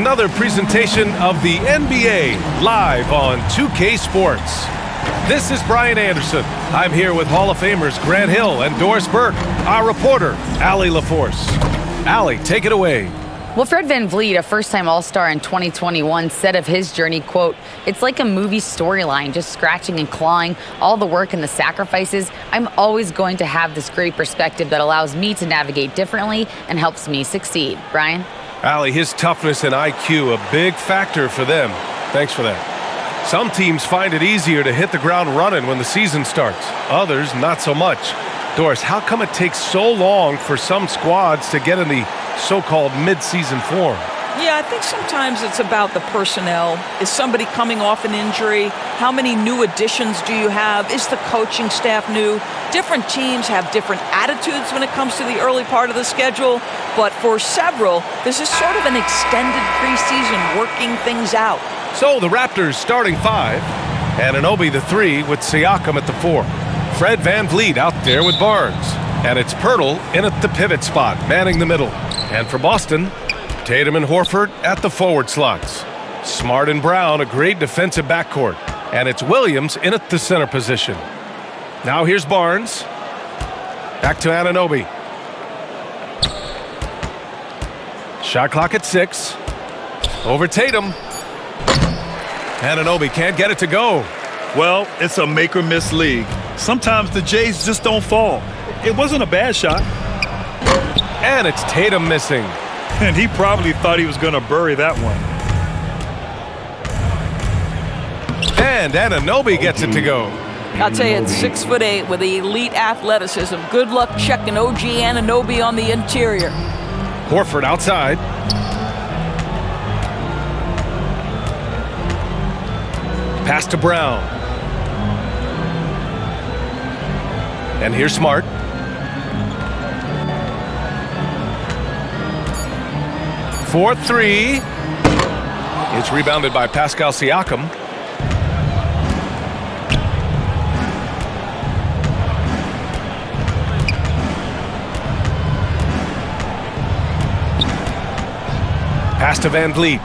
another presentation of the NBA live on 2K Sports. This is Brian Anderson. I'm here with Hall of Famers Grant Hill and Doris Burke, our reporter, Allie LaForce. Allie, take it away. Well, Fred VanVleet, a first-time All-Star in 2021, said of his journey, quote, "It's like a movie storyline, just scratching and clawing, all the work and the sacrifices. I'm always going to have this great perspective that allows me to navigate differently and helps me succeed." Brian? Allie, his toughness and IQ, a big factor for them. Thanks for that. Some teams find it easier to hit the ground running when the season starts. Others, not so much. Doris, how come it takes so long for some squads to get in the so-called mid-season form? Yeah, I think sometimes it's about the personnel. Is somebody coming off an injury? How many new additions do you have? Is the coaching staff new? Different teams have different attitudes when it comes to the early part of the schedule, but for several, this is sort of an extended preseason working things out. So the Raptors starting five, Anunoby the three with Siakam at the four. Fred VanVleet out there with Barnes. And it's Pirtle in at the pivot spot, manning the middle. And for Boston, Tatum and Horford at the forward slots. Smart and Brown, a great defensive backcourt. And it's Williams in at the center position. Now here's Barnes. Back to Anunoby. Shot clock at 6. Over Tatum. Anunoby can't get it to go. Well, it's a make-or-miss league. Sometimes the Jays just don't fall. It wasn't a bad shot. And it's Tatum missing. And he probably thought he was going to bury that one. And Anunoby gets it to go. I'll tell you, it's 6'8" with elite athleticism. Good luck checking OG Anunoby on the interior. Horford outside. Pass to Brown. And here's Smart. For three. It's rebounded by Pascal Siakam. Pass to VanVleet.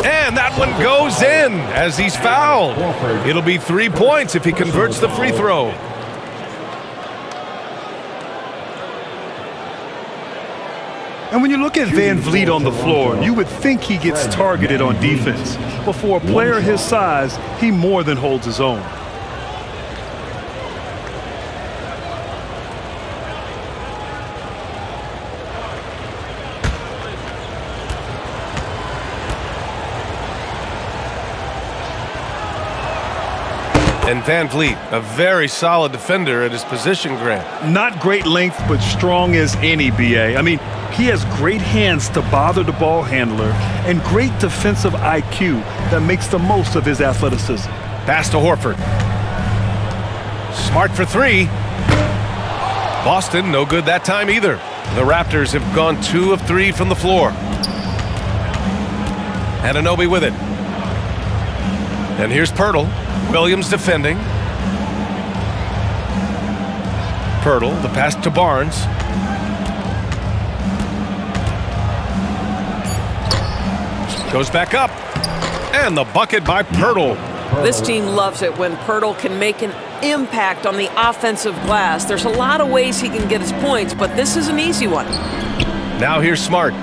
And that one goes in as he's fouled. It'll be 3 points if he converts the free throw. And when you look at VanVleet on the floor, you would think he gets targeted on defense. But for a player his size, he more than holds his own. And VanVleet, a very solid defender at his position, Grant. Not great length, but strong as any, BA. I mean, he has great hands to bother the ball handler and great defensive IQ that makes the most of his athleticism. Pass to Horford. Smart for three. Boston, no good that time either. The Raptors have gone 2 of 3 from the floor. Anunoby with it. And here's Pirtle. Williams defending. Pirtle, the pass to Barnes. Goes back up. And the bucket by Pirtle. This team loves it when Pirtle can make an impact on the offensive glass. There's a lot of ways he can get his points, but this is an easy one. Now here's Smart.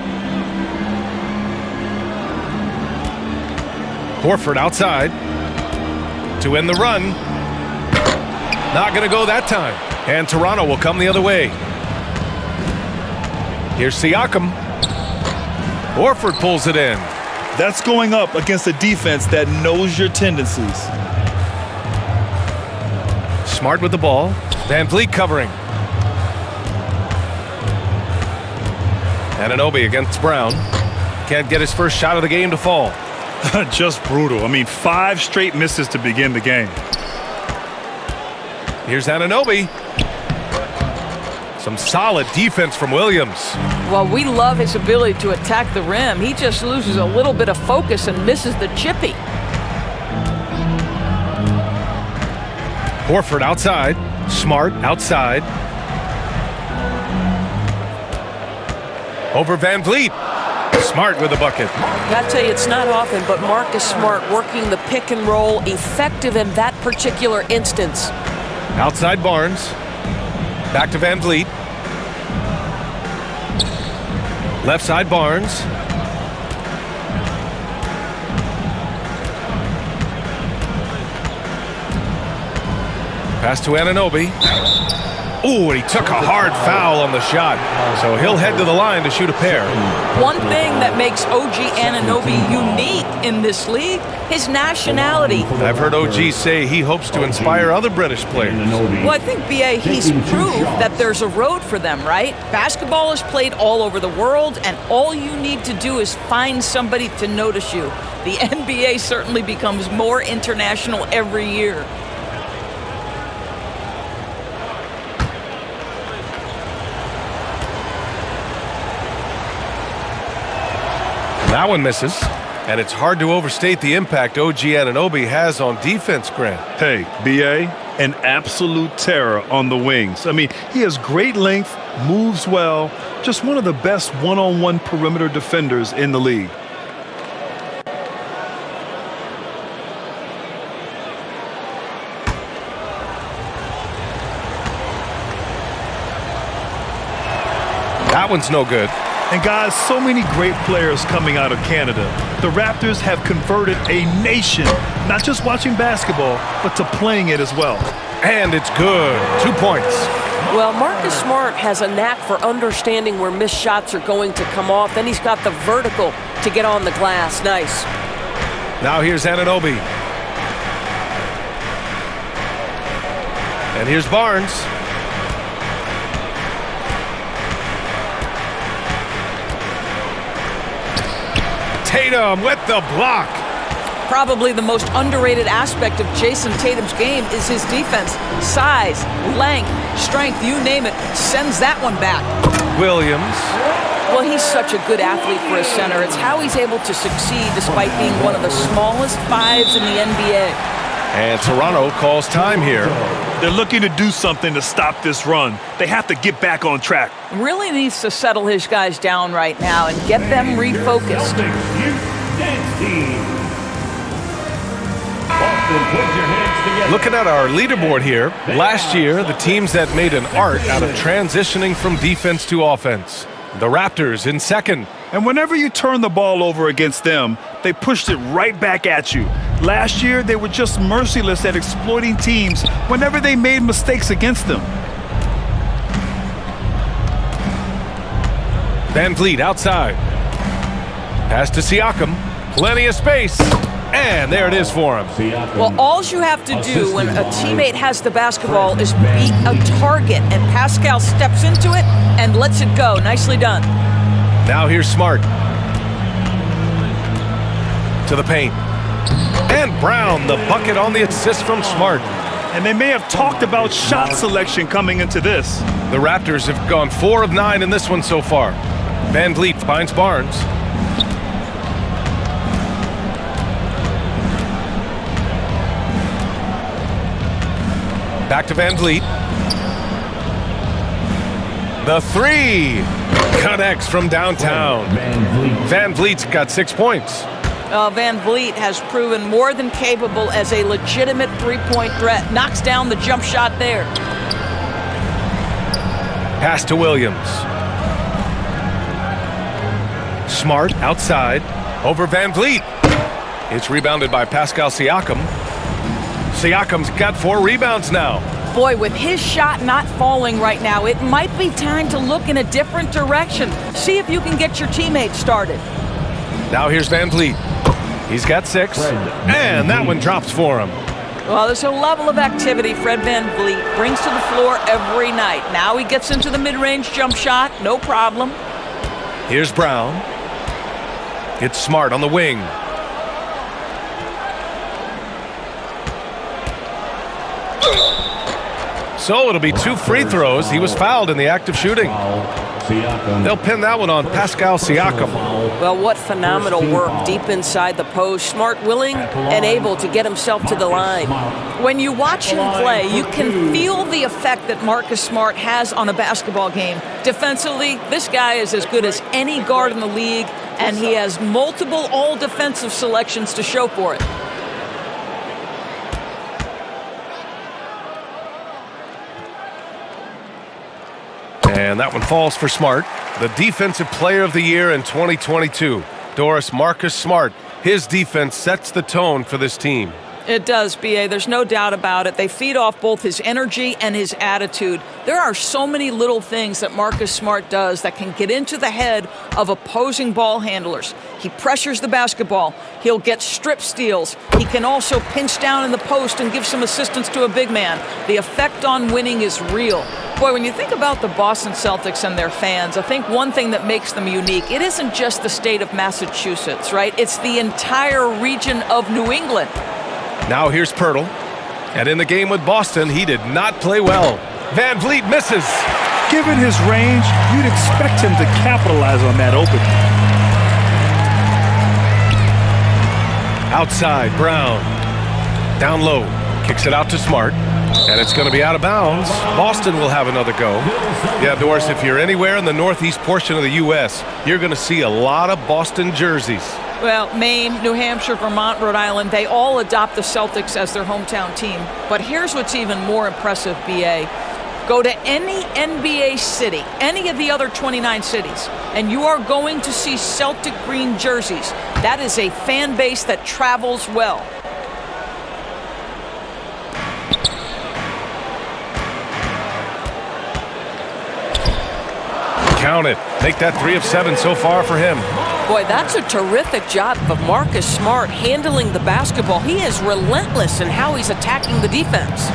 Horford outside. To end the run. Not going to go that time. And Toronto will come the other way. Here's Siakam. Horford pulls it in. That's going up against a defense that knows your tendencies. Smart with the ball. VanVleet covering. Anunoby against Brown. Can't get his first shot of the game to fall. Just brutal. I mean, 5 straight misses to begin the game. Here's Anunoby. Some solid defense from Williams. Well, we love his ability to attack the rim. He just loses a little bit of focus and misses the chippy. Horford outside. Smart outside. Over VanVleet. Smart with the bucket. Gotta tell you, it's not often, but Marcus Smart working the pick and roll, effective in that particular instance. Outside Barnes. Back to Van Vliet. Left side Barnes. Pass to Anunoby. Ooh, and he took a hard foul on the shot. So he'll head to the line to shoot a pair. One thing that makes OG Anunoby unique in this league, his nationality. I've heard OG say he hopes to inspire other British players. Well, I think, B.A., he's proved that there's a road for them, right? Basketball is played all over the world, and all you need to do is find somebody to notice you. The NBA certainly becomes more international every year. That one misses, and it's hard to overstate the impact OG Anunoby has on defense, Grant. Hey, B.A., an absolute terror on the wings. I mean, he has great length, moves well, just one of the best one-on-one perimeter defenders in the league. That one's no good. And guys, so many great players coming out of Canada. The Raptors have converted a nation, not just watching basketball, but to playing it as well. And it's good. 2 points. Well, Marcus Smart has a knack for understanding where missed shots are going to come off. Then he's got the vertical to get on the glass. Nice. Now here's Anunoby. And here's Barnes. Tatum with the block. Probably the most underrated aspect of Jayson Tatum's game is his defense. Size, length, strength, you name it, sends that one back. Williams. Well, he's such a good athlete for a center. It's how he's able to succeed despite being one of the smallest fives in the NBA. And Toronto calls time here. They're looking to do something to stop this run. They have to get back on track. Really needs to settle his guys down right now and get them refocused. Looking at our leaderboard here, last year, the teams that made an art out of transitioning from defense to offense. The Raptors in second. And whenever you turn the ball over against them, they pushed it right back at you. Last year, they were just merciless at exploiting teams whenever they made mistakes against them. Van Vliet outside. Pass to Siakam. Plenty of space. And there it is for him. Well, all you have to do when a teammate has the basketball is beat a target, and Pascal steps into it and lets it go. Nicely done. Now here's Smart. To the paint. And Brown, the bucket on the assist from Smart. And they may have talked about shot selection coming into this. The Raptors have gone 4 of 9 in this one so far. Van Vliet finds Barnes. Back to Van Vliet. The 3 connects from downtown. Van Vliet's got 6 points. Van Vliet has proven more than capable as a legitimate three-point threat. Knocks down the jump shot there. Pass to Williams. Smart outside over Van Vliet. It's rebounded by Pascal Siakam. Siakam's got 4 rebounds now. Boy, with his shot not falling right now, it might be time to look in a different direction. See if you can get your teammates started. Now here's Van Vliet. He's got 6, and that one drops for him. Well, there's a level of activity Fred Van Vliet brings to the floor every night. Now he gets into the mid-range jump shot, no problem. Here's Brown. It's Smart on the wing. So it'll be 2 free throws. He was fouled in the act of shooting. They'll pin that one on Pascal Siakam. Well, what phenomenal work deep inside the post. Smart, willing, and able to get himself to the line. When you watch him play, you can feel the effect that Marcus Smart has on a basketball game. Defensively, this guy is as good as any guard in the league. and he has multiple all-defensive selections to show for it. And that one falls for Smart, the Defensive Player of the Year in 2022. Doris, Marcus Smart, his defense sets the tone for this team. It does, B.A. There's no doubt about it. They feed off both his energy and his attitude. There are so many little things that Marcus Smart does that can get into the head of opposing ball handlers. He pressures the basketball. He'll get strip steals. He can also pinch down in the post and give some assistance to a big man. The effect on winning is real. Boy, when you think about the Boston Celtics and their fans, I think one thing that makes them unique, it isn't just the state of Massachusetts, right? It's the entire region of New England. Now here's Pirtle. And in the game with Boston, he did not play well. Van Vliet misses. Given his range, you'd expect him to capitalize on that opening. Outside, Brown. Down low. Kicks it out to Smart. And it's going to be out of bounds. Boston will have another go. Yeah, Doris, if you're anywhere in the northeast portion of the U.S., you're going to see a lot of Boston jerseys. Well, Maine, New Hampshire, Vermont, Rhode Island, they all adopt the Celtics as their hometown team. But here's what's even more impressive, B.A. Go to any NBA city, any of the other 29 cities, and you are going to see Celtic green jerseys. That is a fan base that travels well. Count it. Make that 3 of 7 so far for him. Boy, that's a terrific job of Marcus Smart handling the basketball. He is relentless in how he's attacking the defense.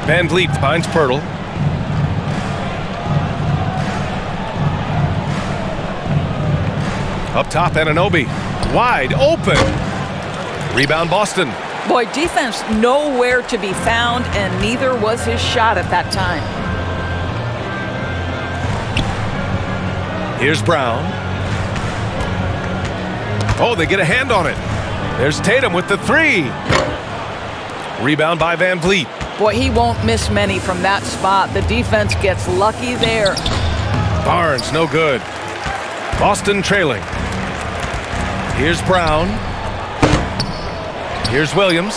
Van Vliet finds Pirtle. Up top, Anunoby. Wide open. Rebound, Boston. Boy, defense nowhere to be found, and neither was his shot at that time. Here's Brown. Oh, they get a hand on it. There's Tatum with the 3. Rebound by Van Vliet. Boy, he won't miss many from that spot. The defense gets lucky there. Barnes, no good. Boston trailing. Here's Brown. Here's Williams.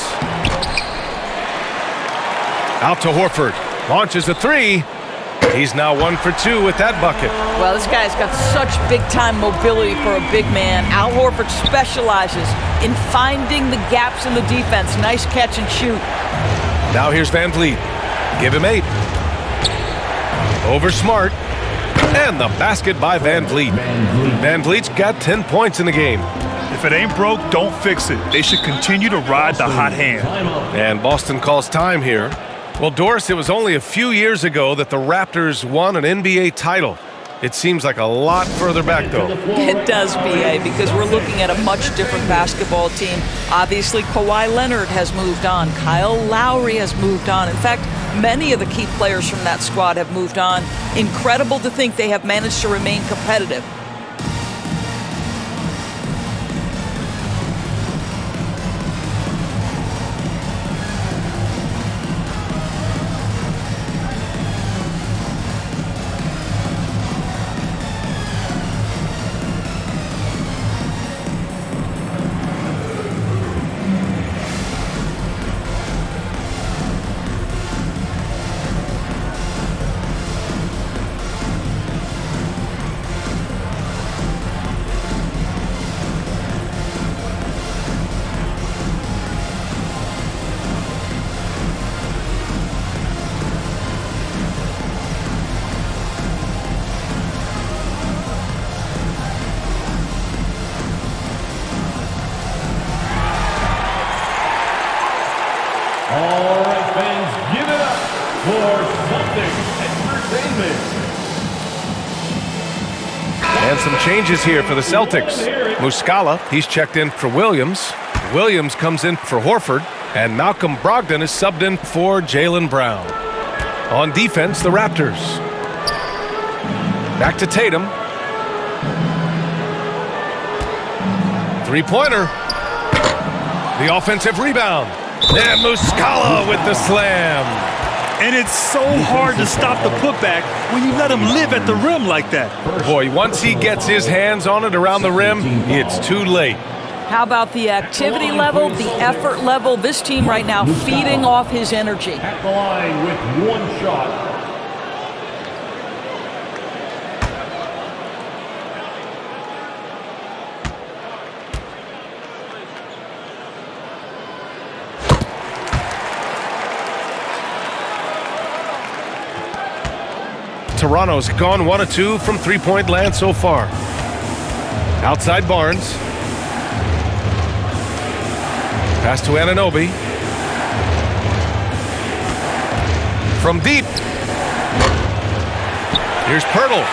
Out to Horford. Launches a 3. He's now 1 for 2 with that bucket. Well, this guy's got such big-time mobility for a big man. Al Horford specializes in finding the gaps in the defense. Nice catch and shoot. Now here's Van Vliet. Give him 8. Over Smart. And the basket by Van Vliet. Van Vliet's got 10 points in the game. If it ain't broke, don't fix it. They should continue to ride the hot hand. And Boston calls time here. Well, Doris, it was only a few years ago that the Raptors won an NBA title. It seems like a lot further back, though. It does, B.A., because we're looking at a much different basketball team. Obviously, Kawhi Leonard has moved on. Kyle Lowry has moved on. In fact, many of the key players from that squad have moved on. Incredible to think they have managed to remain competitive. All right, fans, give it up for Celtics Entertainment. And some changes here for the Celtics. Muscala, he's checked in for Williams. Williams comes in for Horford. And Malcolm Brogdon is subbed in for Jaylen Brown. On defense, the Raptors. Back to Tatum. Three-pointer. The offensive rebound. And Muscala with the slam. And it's so hard to stop the putback when you let him live at the rim like that. Boy, once he gets his hands on it around the rim, it's too late. How about the activity level, the effort level? This team right now feeding off his energy. At the line with one shot. Toronto's gone 1 of 2 from three-point land so far. Outside Barnes. Pass to Anunoby. From deep. Here's Pirtle.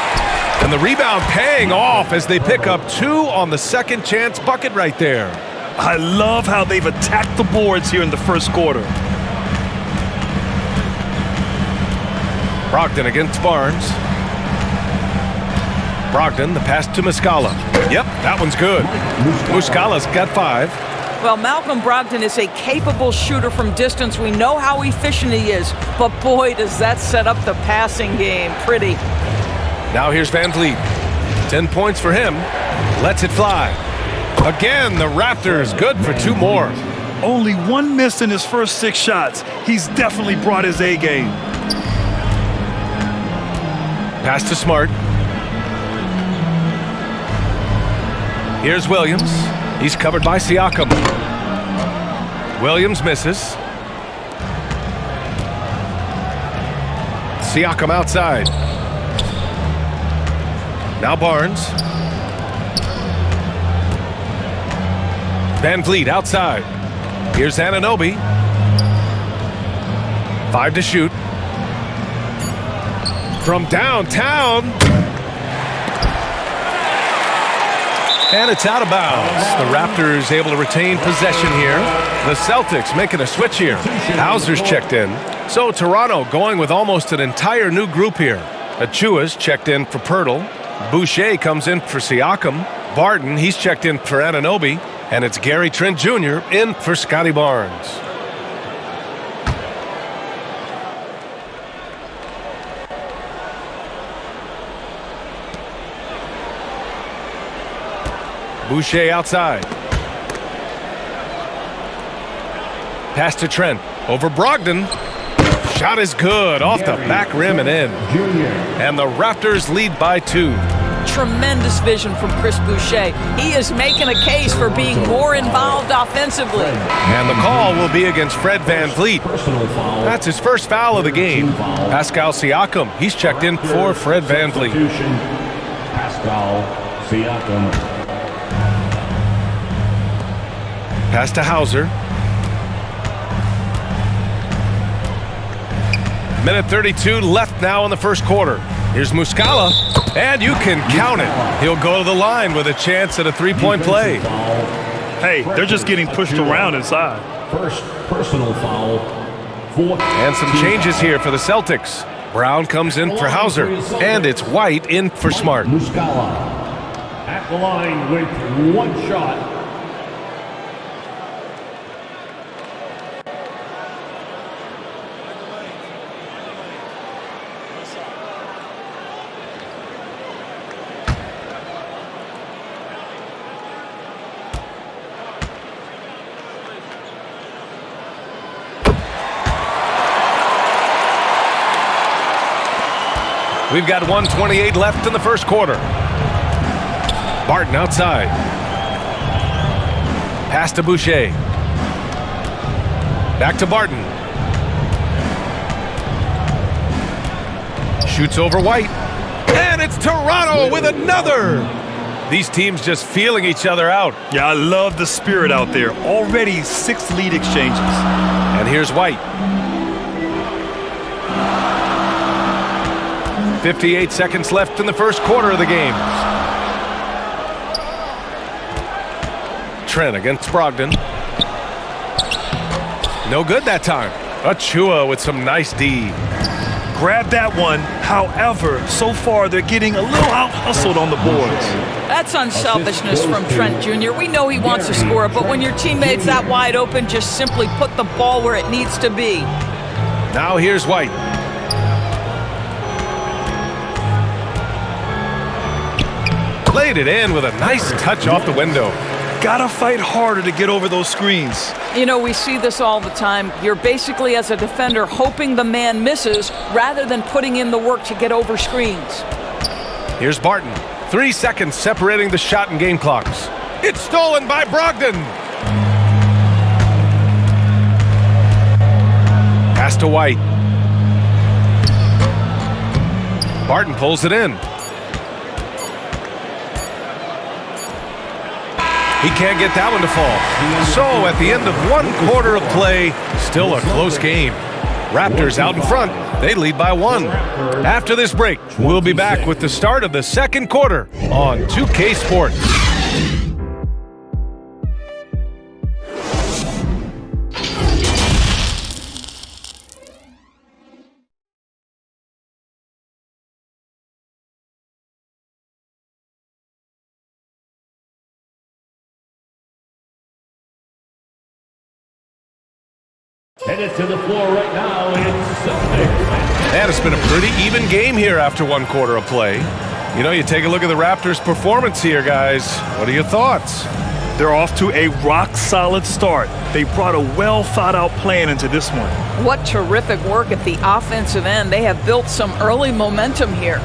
And the rebound paying off as they pick up 2 on the second chance bucket right there. I love how they've attacked the boards here in the first quarter. Brogdon against Barnes. Brogdon, the pass to Muscala. Yep, that one's good. Muscala's got 5. Well, Malcolm Brogdon is a capable shooter from distance. We know how efficient he is, but boy, does that set up the passing game. Pretty. Now here's Van Vliet. 10 points for him. Lets it fly. Again, the Raptors good for 2 more. Only 1 miss in his first 6 shots. He's definitely brought his A game. Pass to Smart. Here's Williams. He's covered by Siakam. Williams misses. Siakam outside. Now Barnes. Van Vliet outside. Here's Anunoby. 5 to shoot. From downtown. And it's out of bounds. The Raptors able to retain possession here. The Celtics making a switch here. Hauser's checked in. So Toronto going with almost an entire new group here. Achua's checked in for Pirtle. Boucher comes in for Siakam. Barton, he's checked in for Anunoby. And it's Gary Trent Jr. in for Scotty Barnes. Boucher outside. Pass to Trent. Over Brogdon. Shot is good. Off the back rim and in. And the Raptors lead by 2. Tremendous vision from Chris Boucher. He is making a case for being more involved offensively. And the call will be against Fred Van Vliet. That's his first foul of the game. Pascal Siakam, he's checked in for Fred Van Vliet. Pascal Siakam. Pass to Hauser. Minute 32 left now in the first quarter. Here's Muscala, and you can count it. He'll go to the line with a chance at a 3-point play. Hey, they're just getting pushed around inside. First personal foul. And some changes here for the Celtics. Brown comes in for Hauser, and it's White in for Smart. Muscala at the line with 1 shot. We've got 1:28 left in the first quarter. Barton outside. Pass to Boucher. Back to Barton. Shoots over White. And it's Toronto with another. These teams just feeling each other out. Yeah, I love the spirit out there. Already 6 lead exchanges. And here's White. 58 seconds left in the first quarter of the game. Trent against Brogdon. No good that time. Achua with some nice D. Grab that one. However, so far they're getting a little out-hustled on the boards. That's unselfishness from Trent Jr. We know he wants to score, but when your teammate's that wide open, just simply put the ball where it needs to be. Now here's White. Laid it in with a nice touch off the window. Gotta fight harder to get over those screens. You know, we see this all the time. You're basically, as a defender, hoping the man misses rather than putting in the work to get over screens. Here's Barton. 3 seconds separating the shot and game clocks. It's stolen by Brogdon. Pass to White. Barton pulls it in. He can't get that one to fall. So at the end of 1 quarter of play, still a close game. Raptors out in front. They lead by 1. After this break, we'll be back with the start of the second quarter on 2K Sports. Headed to the floor right now, it's Celtics. And it's been a pretty even game here after 1 quarter of play. You know, you take a look at the Raptors' performance here, guys. What are your thoughts? They're off to a rock-solid start. They brought a well-thought-out plan into this one. What terrific work at the offensive end. They have built some early momentum here.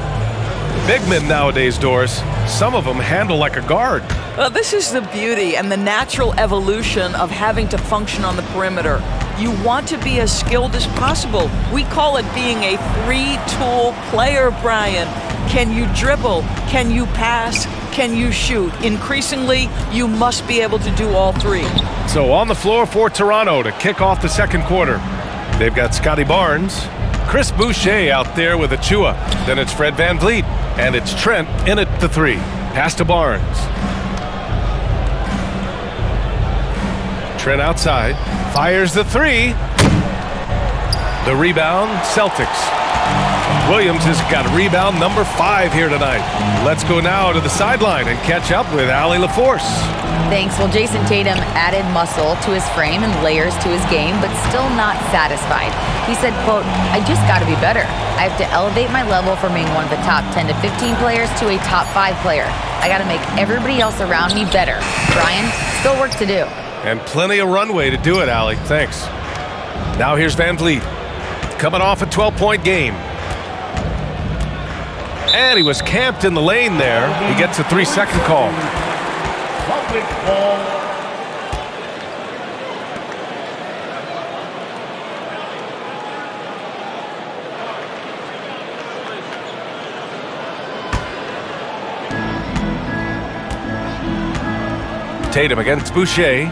Big men nowadays, Doris. Some of them handle like a guard. Well, this is the beauty and the natural evolution of having to function on the perimeter. You want to be as skilled as possible. We call it being a three-tool player, Brian. Can you dribble? Can you pass? Can you shoot? Increasingly, you must be able to do all 3. So on the floor for Toronto to kick off the second quarter. They've got Scotty Barnes, Chris Boucher out there with Achua. Then it's Fred VanVleet, and it's Trent in at the 3. Pass to Barnes. Trent outside, fires the 3. The rebound, Celtics. Williams has got rebound number 5 here tonight. Let's go now to the sideline and catch up with Allie LaForce. Thanks. Well, Jayson Tatum added muscle to his frame and layers to his game, but still not satisfied. He said, quote, "I just got to be better. I have to elevate my level from being one of the top 10 to 15 players to a top 5 player. I got to make everybody else around me better." Brian, still work to do. And plenty of runway to do it, Allie. Thanks. Now here's VanVleet. Coming off a 12-point game. And he was camped in the lane there. He gets a 3-second call. Public ball. Tatum against Boucher.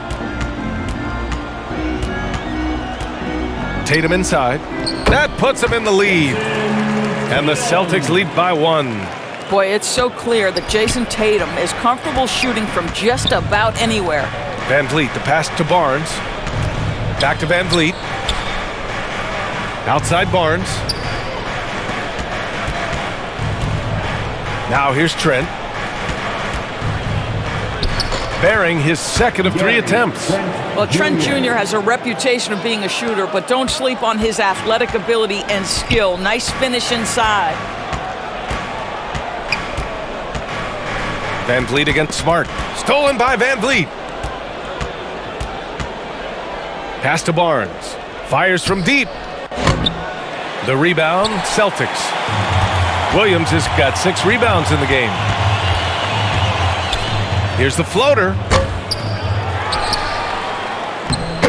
Tatum inside. That puts him in the lead. And the Celtics lead by 1. Boy, it's so clear that Jayson Tatum is comfortable shooting from just about anywhere. VanVleet, the pass to Barnes. Back to VanVleet. Outside Barnes. Now here's Trent. Bearing his second of 3 attempts. Well, Trent Jr. has a reputation of being a shooter, but don't sleep on his athletic ability and skill. Nice finish inside. VanVleet against Smart. Stolen by VanVleet. Pass to Barnes. Fires from deep. The rebound, Celtics. Williams has got 6 rebounds in the game. Here's the floater.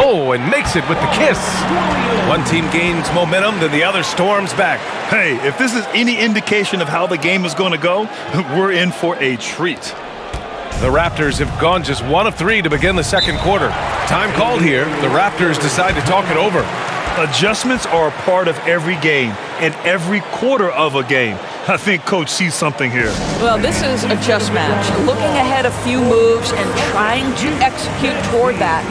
Oh, and makes it with the kiss. One team gains momentum, then the other storms back. Hey, if this is any indication of how the game is going to go, we're in for a treat. The Raptors have gone just 1 of 3 to begin the second quarter. Time called here. The Raptors decide to talk it over. Adjustments are a part of every game and every quarter of a game. I think Coach sees something here. Well, this is a chess match. Looking ahead a few moves and trying to execute toward that.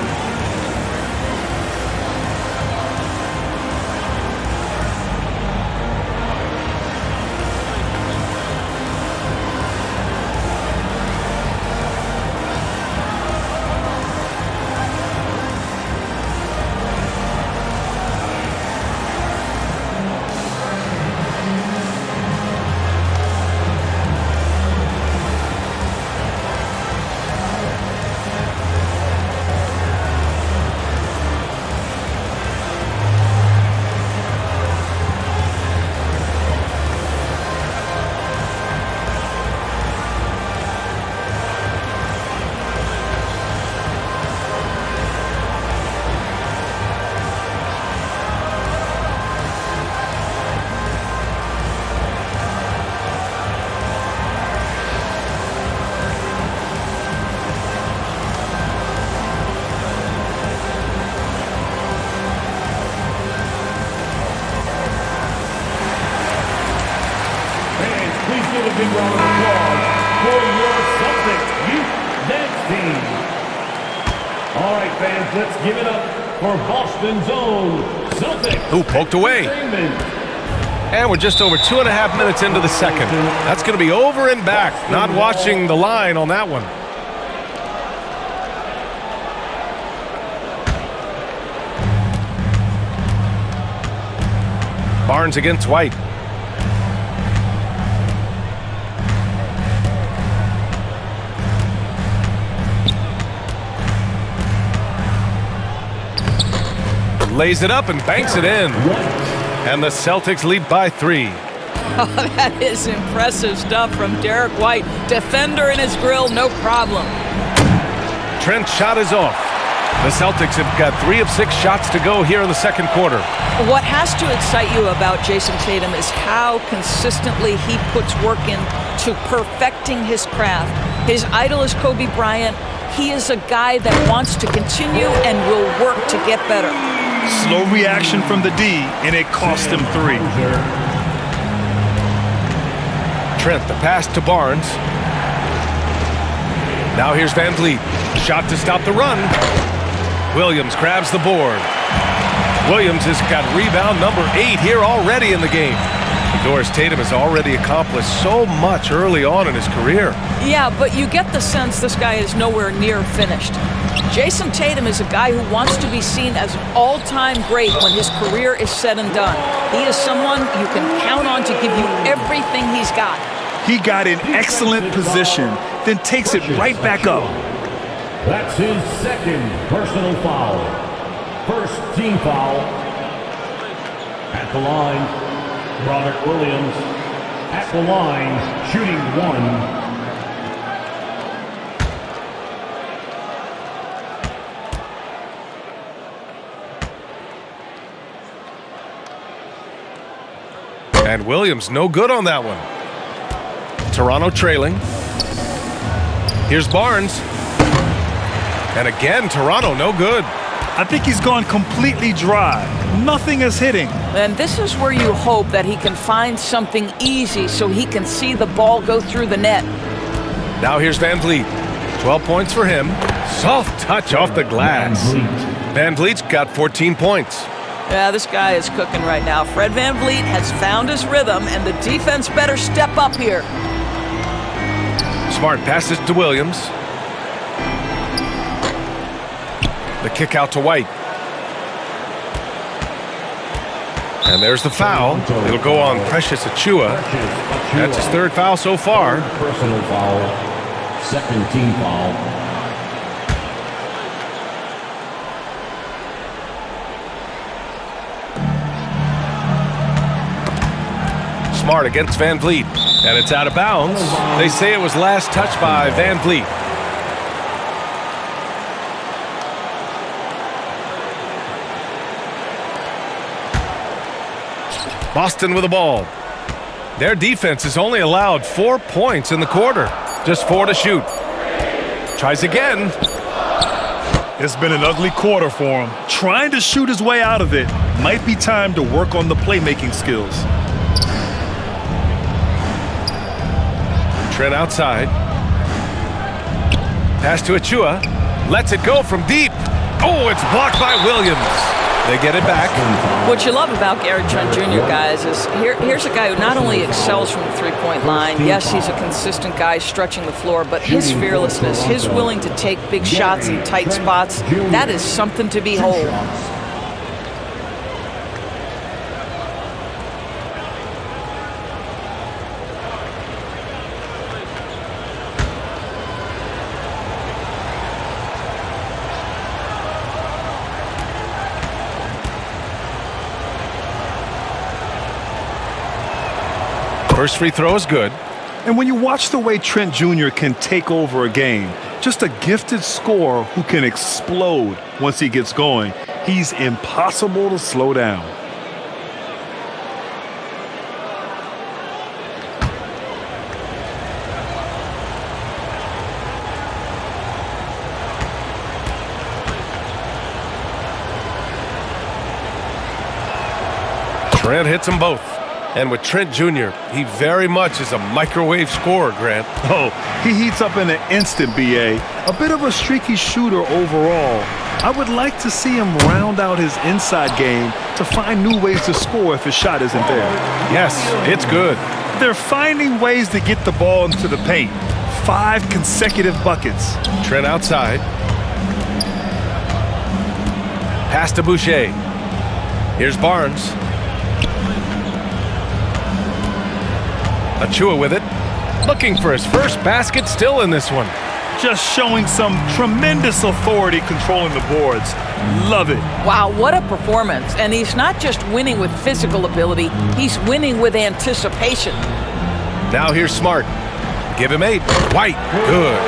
fans, let's give it up for Boston's own Celtics. Who poked away. And we're just over 2.5 minutes into the second. That's going to be over and back. Not watching the line on that one. Barnes against White. Lays it up and banks it in. And the Celtics lead by 3. Oh, that is impressive stuff from Derek White. Defender in his grill, no problem. Trent's shot is off. The Celtics have got 3 of 6 shots to go here in the second quarter. What has to excite you about Jayson Tatum is how consistently he puts work into perfecting his craft. His idol is Kobe Bryant. He is a guy that wants to continue and will work to get better. Slow reaction from the D, and it cost him 3. Trent, the pass to Barnes. Now here's Van Vliet. Shot to stop the run. Williams grabs the board. Williams has got rebound number 8 here already in the game. Doris Tatum has already accomplished so much early on in his career. Yeah, but you get the sense this guy is nowhere near finished. Jayson Tatum is a guy who wants to be seen as an all-time great when his career is said and done. He is someone you can count on to give you everything he's got. He got in excellent position, then takes it right back up. That's his second personal foul. First team foul. At the line, Robert Williams. At the line, shooting 1. And Williams no good on that one. Toronto trailing. Here's Barnes. And again, Toronto no good. I think he's gone completely dry. Nothing is hitting. And this is where you hope that he can find something easy so he can see the ball go through the net. Now here's Van Vliet. 12 points for him. Soft touch off the glass. Van Vliet's got 14 points. Yeah, this guy is cooking right now. Fred VanVleet has found his rhythm, and the defense better step up here. Smart passes to Williams. The kick out to White. And there's the foul. It'll go on Precious Achiuwa. That's his 3rd foul so far. Personal foul. Second team foul. Smart against Van Vliet. And it's out of bounds. They say it was last touched by Van Vliet. Boston with the ball. Their defense has only allowed 4 points in the quarter. Just 4 to shoot. Tries again. It's been an ugly quarter for him. Trying to shoot his way out of it. Might be time to work on the playmaking skills. Trent outside. Pass to Achiuwa. Lets it go from deep. Oh, it's blocked by Williams. They get it back. What you love about Garrett Trent Jr., guys, is here's a guy who not only excels from the three-point line. Yes, he's a consistent guy stretching the floor, but his fearlessness, his willing to take big shots in tight spots, that is something to behold. First free throw is good. And when you watch the way Trent Jr. can take over a game, just a gifted scorer who can explode once he gets going, he's impossible to slow down. Trent hits them both. And with Trent Jr., he very much is a microwave scorer, Grant. Oh, he heats up in an instant, BA. A bit of a streaky shooter overall. I would like to see him round out his inside game to find new ways to score if his shot isn't there. Yes, it's good. They're finding ways to get the ball into the paint. 5 consecutive buckets. Trent outside. Pass to Boucher. Here's Barnes. Achua with it. Looking for his first basket, still in this one. Just showing some tremendous authority controlling the boards. Love it. Wow, what a performance. And he's not just winning with physical ability, he's winning with anticipation. Now here's Smart. Give him 8. White, good.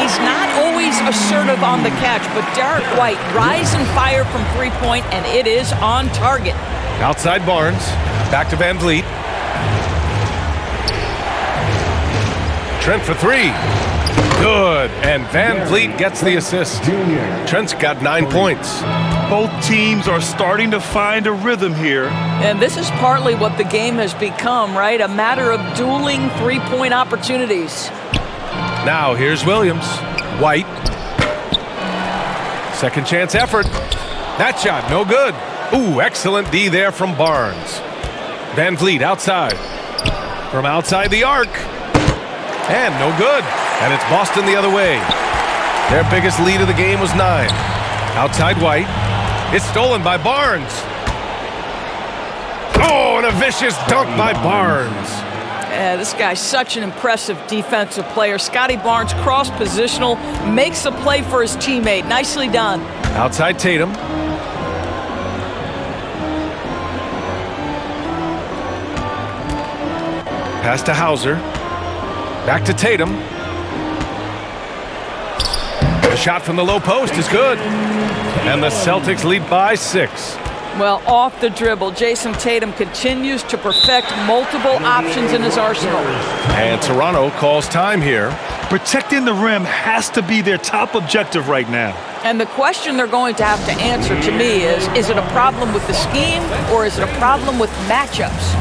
He's not always assertive on the catch, but Derek White, rise and fire from three-point, and it is on target. Outside Barnes. Back to Van Vliet. Trent for 3. Good. And Van Vliet gets the assist. Trent's got 9 points. Both teams are starting to find a rhythm here. And this is partly what the game has become, right? A matter of dueling three-point opportunities. Now here's Williams. White. Second chance effort. That shot, no good. Ooh, excellent D there from Barnes. Van Vliet outside. From outside the arc. And no good. And it's Boston the other way. Their biggest lead of the game was 9. Outside White. It's stolen by Barnes. Oh, and a vicious dunk by Barnes. Yeah, this guy's such an impressive defensive player. Scotty Barnes, cross-positional, makes a play for his teammate. Nicely done. Outside Tatum. Pass to Hauser. Back to Tatum. The shot from the low post is good. And the Celtics lead by 6. Well, off the dribble, Jayson Tatum continues to perfect multiple options in his arsenal. And Toronto calls time here. Protecting the rim has to be their top objective right now. And the question they're going to have to answer to me is it a problem with the scheme or is it a problem with matchups?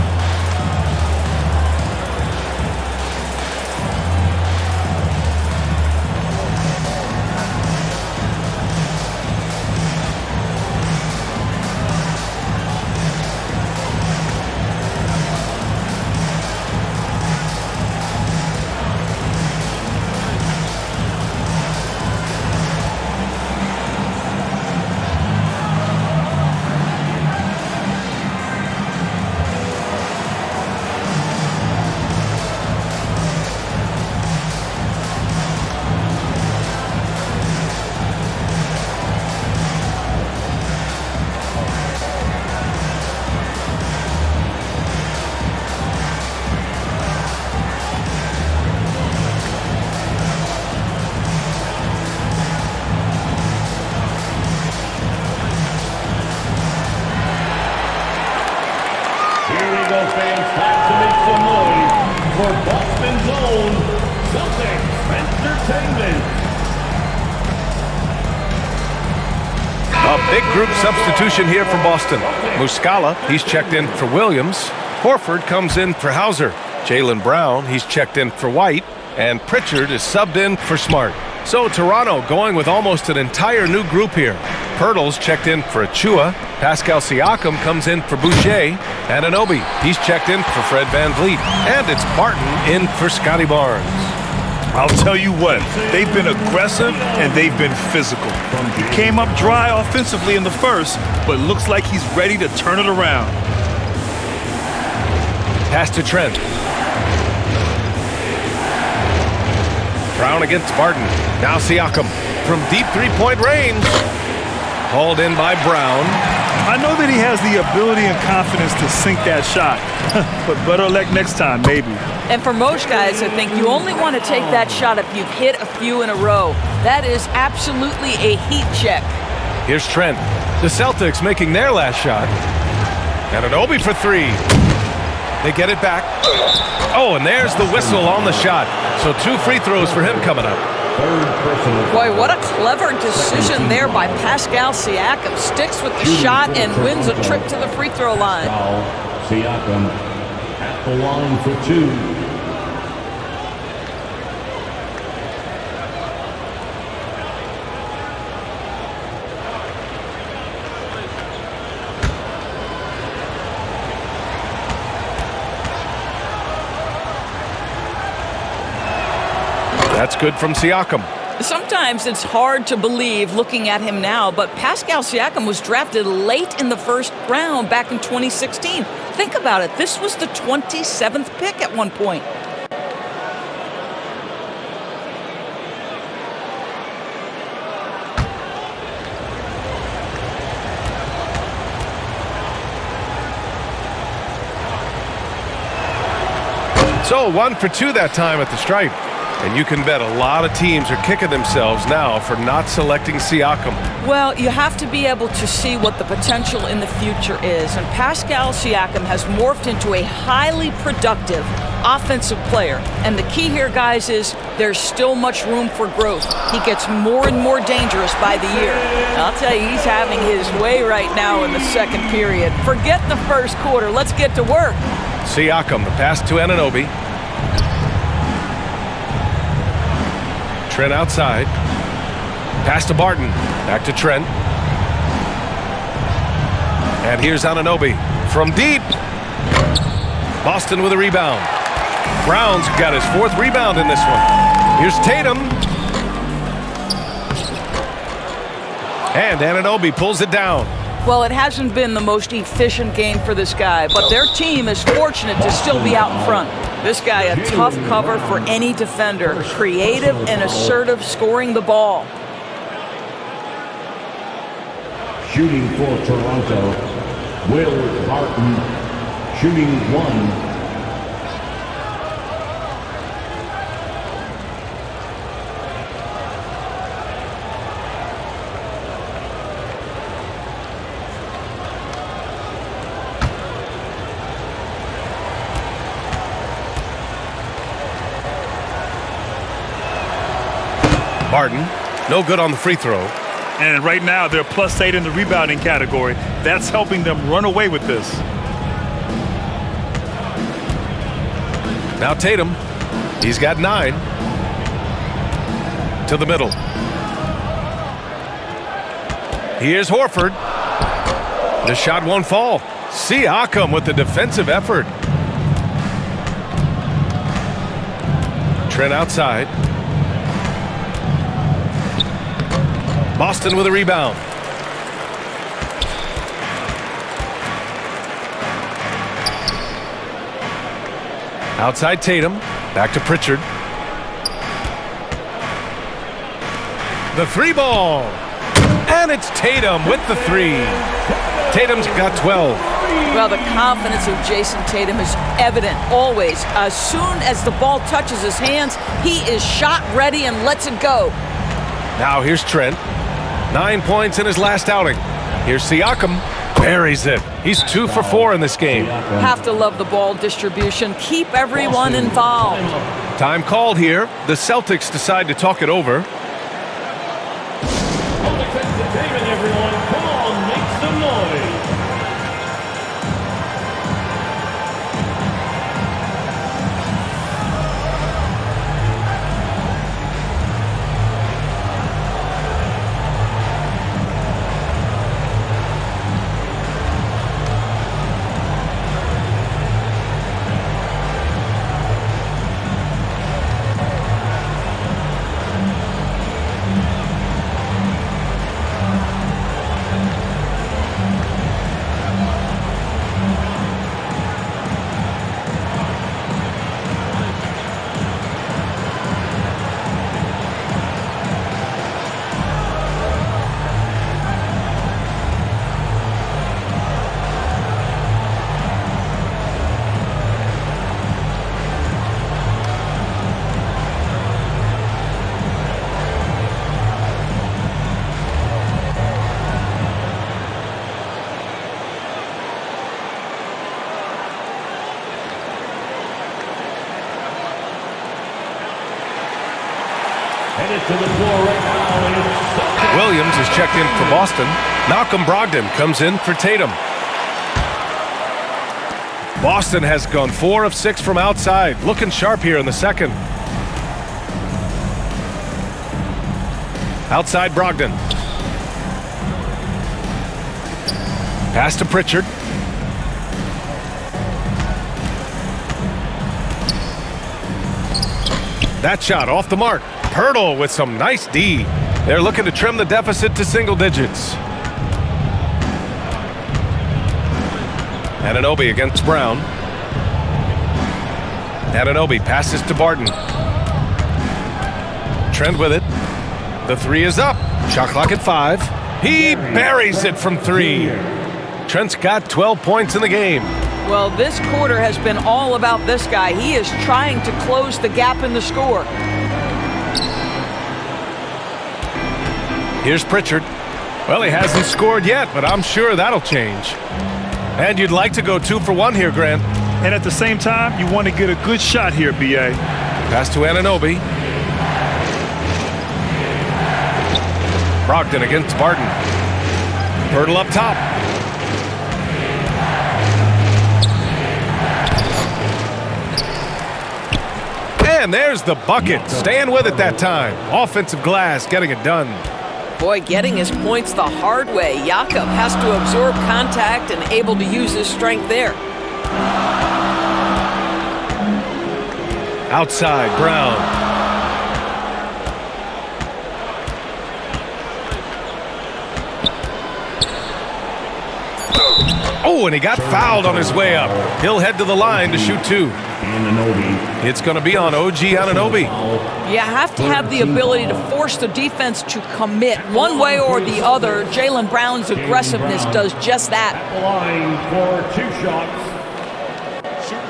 Fans, time to make some noise for Boston's own Celtics Entertainment. A big group substitution here for Boston. Muscala, he's checked in for Williams. Horford comes in for Hauser. Jaylen Brown, he's checked in for White. And Pritchard is subbed in for Smart. So Toronto going with almost an entire new group here. Pirtle's checked in for Achua. Pascal Siakam comes in for Boucher. And Anunoby, he's checked in for Fred Van Vliet. And it's Barton in for Scotty Barnes. I'll tell you what, they've been aggressive and they've been physical. He came up dry offensively in the first, but looks like he's ready to turn it around. Pass to Trent. Brown against Barton. Now Siakam from deep three-point range. Hauled in by Brown. I know that he has the ability and confidence to sink that shot, but better luck next time, maybe. And for most guys, I think you only want to take that shot if you've hit a few in a row. That is absolutely a heat check. Here's Trent. The Celtics making their last shot. And Anunoby for 3. They get it back. Oh, and there's the whistle on the shot. So 2 free throws for him coming up. Boy, what a clever decision there by Pascal Siakam. Sticks with the shot and wins a trip to the free throw line. Siakam the line for two. That's good from Siakam. Sometimes it's hard to believe looking at him now, but Pascal Siakam was drafted late in the first round back in 2016. Think about it. This was the 27th pick at one point. So 1 for 2 that time at the stripe. And you can bet a lot of teams are kicking themselves now for not selecting Siakam. Well, you have to be able to see what the potential in the future is. And Pascal Siakam has morphed into a highly productive offensive player. And the key here, guys, is there's still much room for growth. He gets more and more dangerous by the year. And I'll tell you, he's having his way right now in the second period. Forget the first quarter. Let's get to work. Siakam, the pass to Anunoby. Trent outside. Pass to Barton. Back to Trent. And here's Anunoby from deep. Boston with a rebound. Brown's got his 4th rebound in this one. Here's Tatum. And Anunoby pulls it down. Well, it hasn't been the most efficient game for this guy, but their team is fortunate to still be out in front. This guy, a tough cover for any defender. Creative and assertive scoring the ball. Shooting for Toronto, Will Barton, shooting 1. Barton, no good on the free throw. And right now, they're +8 in the rebounding category. That's helping them run away with this. Now Tatum, he's got 9. To the middle. Here's Horford. The shot won't fall. Siakam with the defensive effort. Trent outside. Boston with a rebound. Outside Tatum. Back to Pritchard. The 3 ball. And it's Tatum with the 3. Tatum's got 12. Well, the confidence of Jayson Tatum is evident always. As soon as the ball touches his hands, he is shot ready and lets it go. Now here's Trent. 9 points in his last outing. Here's Siakam. Buries it. He's 2 for 4 in this game. Have to love the ball distribution. Keep everyone involved. Time called here. The Celtics decide to talk it over. Celtics entertainment, everyone. Come on, make some noise. Headed to the floor right now. Williams is checked in for Boston. Malcolm Brogdon comes in for Tatum. Boston has gone 4 of 6 from outside. Looking sharp here in the second. Outside Brogdon. Pass to Pritchard. That shot off the mark. Pirtle with some nice D. They're looking to trim the deficit to single digits. Anunoby against Brown. Anunoby passes to Barton. Trent with it. The three is up. Shot clock at 5. He buries it from 3. Trent's got 12 points in the game. Well, this quarter has been all about this guy. He is trying to close the gap in the score. Here's Pritchard. Well, he hasn't scored yet, but I'm sure that'll change. And you'd like to go 2 for 1 here, Grant. And at the same time, you want to get a good shot here, B.A. Pass to Anunoby. Brogdon against Barton. Pirtle up top. And there's the bucket. Staying with it that time. Offensive glass, getting it done. Boy, getting his points the hard way. Siakam has to absorb contact and able to use his strength there. Outside, Brown. Oh, and he got fouled on his way up. He'll head to the line to shoot 2. Anunoby. It's going to be on OG Anunoby. You have to have the ability to force the defense to commit one way or the other. Jaylen Brown's aggressiveness does just that. Line for 2 shots. Shoot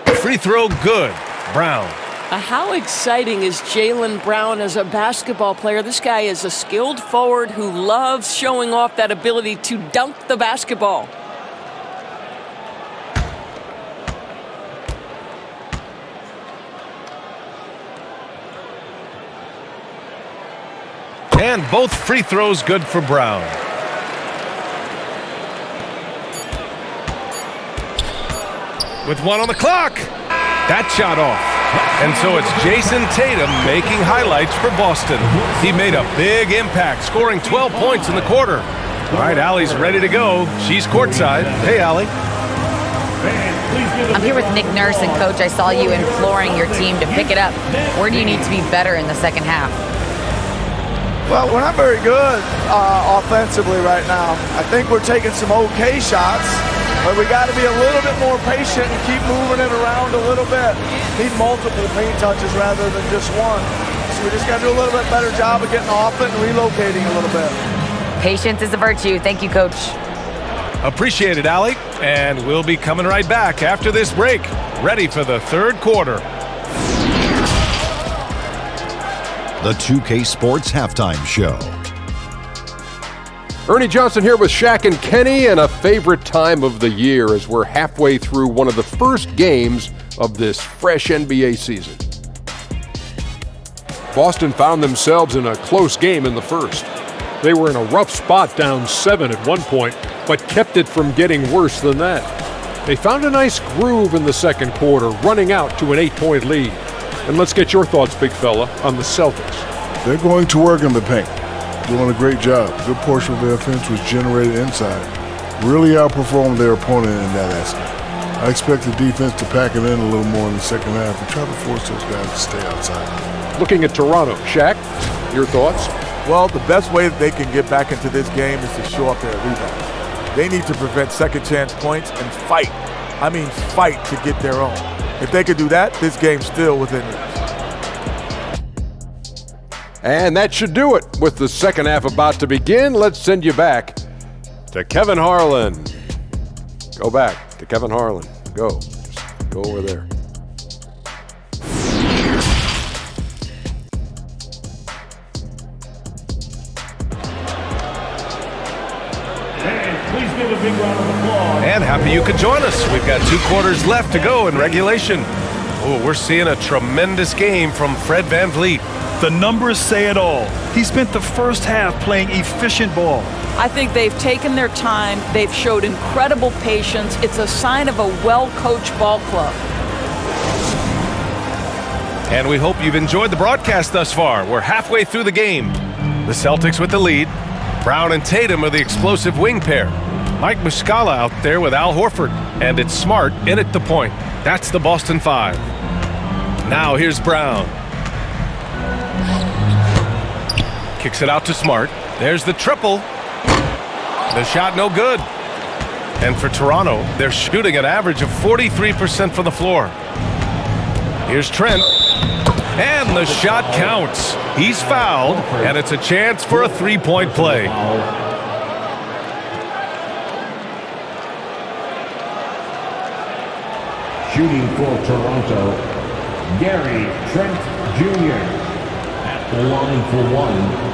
2. Free throw good. Brown. How exciting is Jaylen Brown as a basketball player? This guy is a skilled forward who loves showing off that ability to dunk the basketball. And both free throws good for Brown. With 1 on the clock. That shot off. And so it's Jayson Tatum making highlights for Boston. He made a big impact, scoring 12 points in the quarter. All right, Allie's ready to go. She's courtside. Hey, Allie. I'm here with Nick Nurse, and Coach, I saw you imploring your team to pick it up. Where do you need to be better in the second half? Well, we're not very good offensively right now. I think we're taking some okay shots, but we got to be a little bit more patient and keep moving it around a little bit. Need multiple paint touches rather than just one. So we just got to do a little bit better job of getting off it and relocating a little bit. Patience is a virtue. Thank you, Coach. Appreciate it, Allie. And we'll be coming right back after this break. Ready for the third quarter. The 2K Sports Halftime Show. Ernie Johnson here with Shaq and Kenny, and a favorite time of the year as we're halfway through one of the first games of this fresh NBA season. Boston found themselves in a close game in the first. They were in a rough spot, down 7 at one point, but kept it from getting worse than that. They found a nice groove in the second quarter, running out to an 8-point lead. And let's get your thoughts, big fella, on the Celtics. They're going to work in the paint, doing a great job. A good portion of their offense was generated inside. Really outperformed their opponent in that aspect. I expect the defense to pack it in a little more in the second half and try to force those guys to stay outside. Looking at Toronto, Shaq, your thoughts? Well, the best way that they can get back into this game is to show up their rebounds. They need to prevent second chance points and fight. I mean fight to get their own. If they could do that, this game's still within reach. And that should do it. With the second half about to begin, let's send you back to Kevin Harlan. Go back to Kevin Harlan. Go. Just go over there. And please give a big round of applause. And happy you could join us. We've got 2 quarters left to go in regulation. Oh, we're seeing a tremendous game from Fred VanVleet. The numbers say it all. He spent the first half playing efficient ball. I think they've taken their time. They've showed incredible patience. It's a sign of a well-coached ball club. And we hope you've enjoyed the broadcast thus far. We're halfway through the game. The Celtics with the lead. Brown and Tatum are the explosive wing pair. Mike Muscala out there with Al Horford. And it's Smart in at the point. That's the Boston Five. Now here's Brown. Kicks it out to Smart. There's the triple. The shot no good. And for Toronto, they're shooting an average of 43% from the floor. Here's Trent. And the shot counts. He's fouled, and it's a chance for a three-point play. Shooting for Toronto, Gary Trent Jr. at the line for one.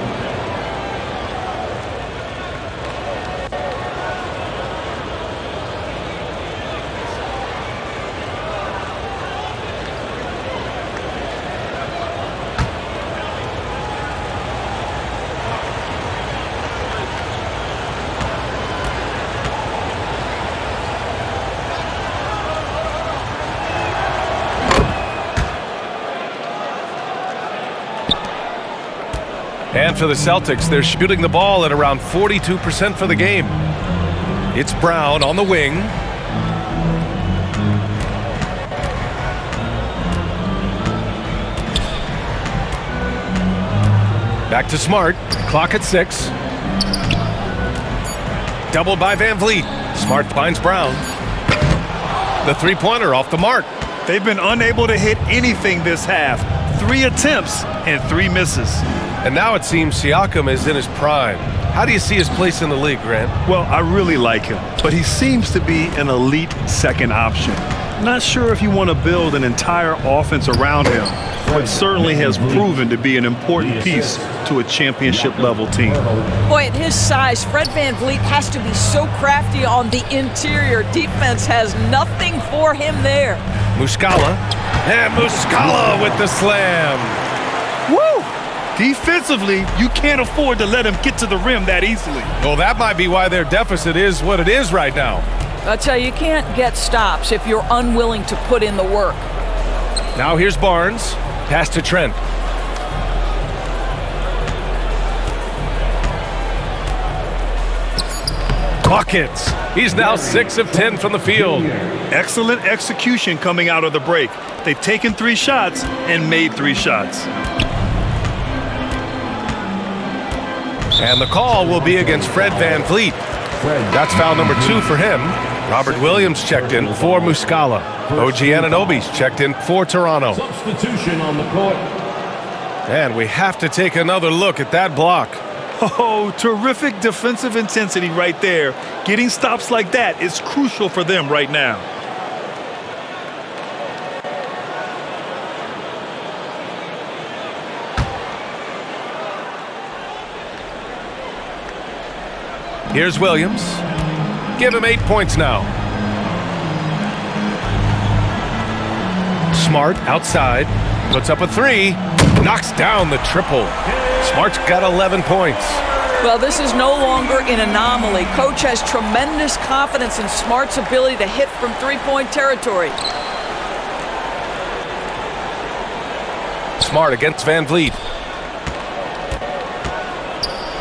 And for the Celtics, they're shooting the ball at around 42% for the game. It's Brown on the wing. Back to Smart. Clock at 6. Doubled by VanVleet. Smart finds Brown. The three-pointer off the mark. They've been unable to hit anything this half. 3 attempts and 3 misses. And now it seems Siakam is in his prime. How do you see his place in the league, Grant? Well, I really like him, but he seems to be an elite second option. Not sure if you want to build an entire offense around him, but certainly has proven to be an important piece to a championship-level team. Boy, at his size, Fred VanVleet has to be so crafty on the interior. Defense has nothing for him there. Muscala. And Muscala with the slam. Woo! Defensively, you can't afford to let him get to the rim that easily. Well, that might be why their deficit is what it is right now. I'll tell you can't get stops if you're unwilling to put in the work. Now here's Barnes. Pass to Trent. Buckets. He's now 6 of 10 from the field. Excellent execution coming out of the break. They've taken 3 shots and made 3 shots. And the call will be against Fred VanVleet. That's foul number 2 for him. Robert Williams checked in for Muscala. OG Anunoby's checked in for Toronto. Substitution on the court. And we have to take another look at that block. Oh, terrific defensive intensity right there. Getting stops like that is crucial for them right now. Here's Williams. Give him 8 points now. Smart outside. Puts up a 3. Knocks down the triple. Smart's got 11 points. Well, this is no longer an anomaly. Coach has tremendous confidence in Smart's ability to hit from three-point territory. Smart against VanVleet.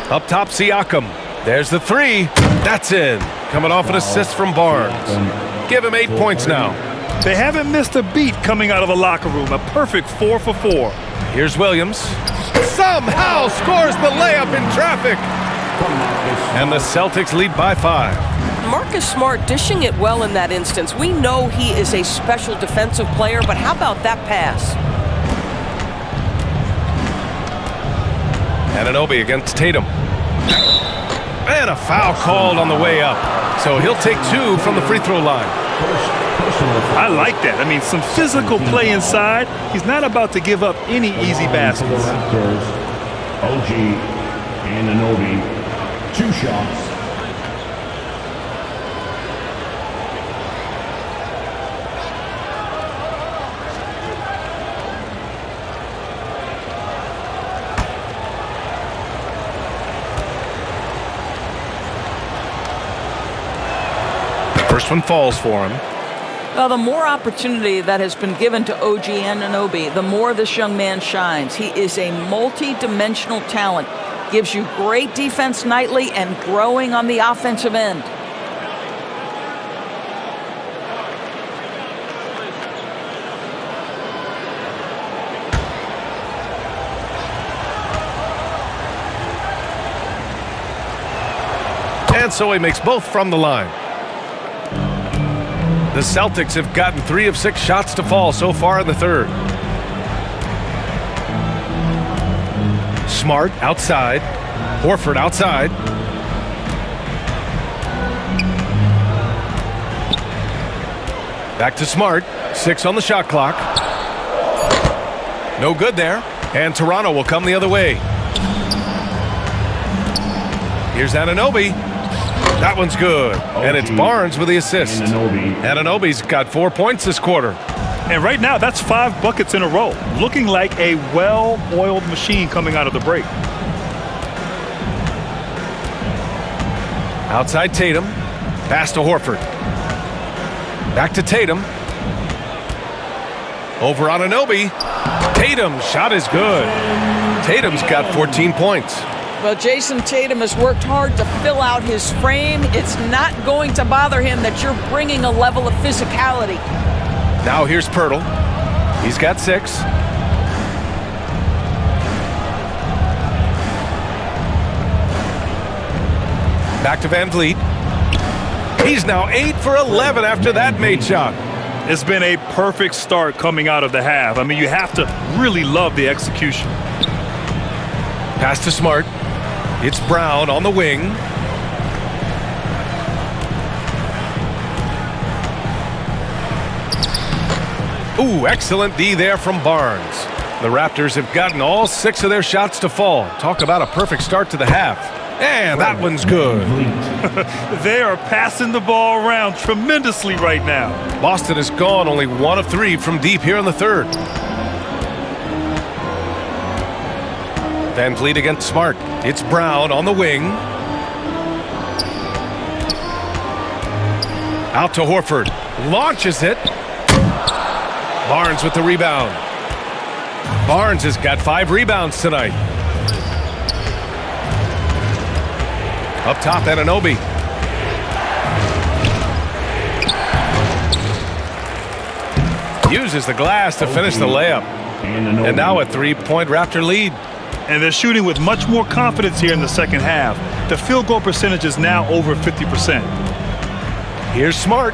Up top, Siakam. There's the 3. That's in. Coming off an assist from Barnes. Give him 8 points now. They haven't missed a beat coming out of the locker room. A perfect 4 for 4. Here's Williams. Somehow scores the layup in traffic. And the Celtics lead by 5. Marcus Smart dishing it well in that instance. We know he is a special defensive player, but how about that pass? Anunoby against Tatum. And a foul called on the way up. So he'll take 2 from the free throw line. I like that. I mean, some physical play inside. He's not about to give up any easy baskets. Raptors, OG Anunoby, 2 shots. First one falls for him. Well, the more opportunity that has been given to OG Anunoby, the more this young man shines. He is a multi-dimensional talent. Gives you great defense nightly and growing on the offensive end. And so he makes both from the line. The Celtics have gotten 3 of 6 shots to fall so far in the third. Smart outside. Horford outside. Back to Smart. 6 on the shot clock. No good there. And Toronto will come the other way. Here's Anunoby. That one's good. And it's Barnes with the assist. Anunoby's got 4 points this quarter. And right now, that's 5 buckets in a row. Looking like a well-oiled machine coming out of the break. Outside Tatum. Pass to Horford. Back to Tatum. Over Anunoby. Tatum's shot is good. Tatum's got 14 points. Well, Jayson Tatum has worked hard to fill out his frame. It's not going to bother him that you're bringing a level of physicality. Now here's Pirtle. He's got 6. Back to Van Vliet. He's now 8 for 11 after that made shot. It's been a perfect start coming out of the half. I mean, you have to really love the execution. Pass to Smart. It's Brown on the wing. Ooh, excellent D there from Barnes. The Raptors have gotten all 6 of their shots to fall. Talk about a perfect start to the half. And that one's good. They are passing the ball around tremendously right now. Boston has gone only 1 of 3 from deep here in the third. Van Vliet against Smart. It's Brown on the wing. Out to Horford. Launches it. Barnes with the rebound. Barnes has got 5 rebounds tonight. Up top, Anunoby. Uses the glass to finish the layup. And now a 3-point Raptor lead. And they're shooting with much more confidence here in the second half. The field goal percentage is now over 50%. Here's Smart.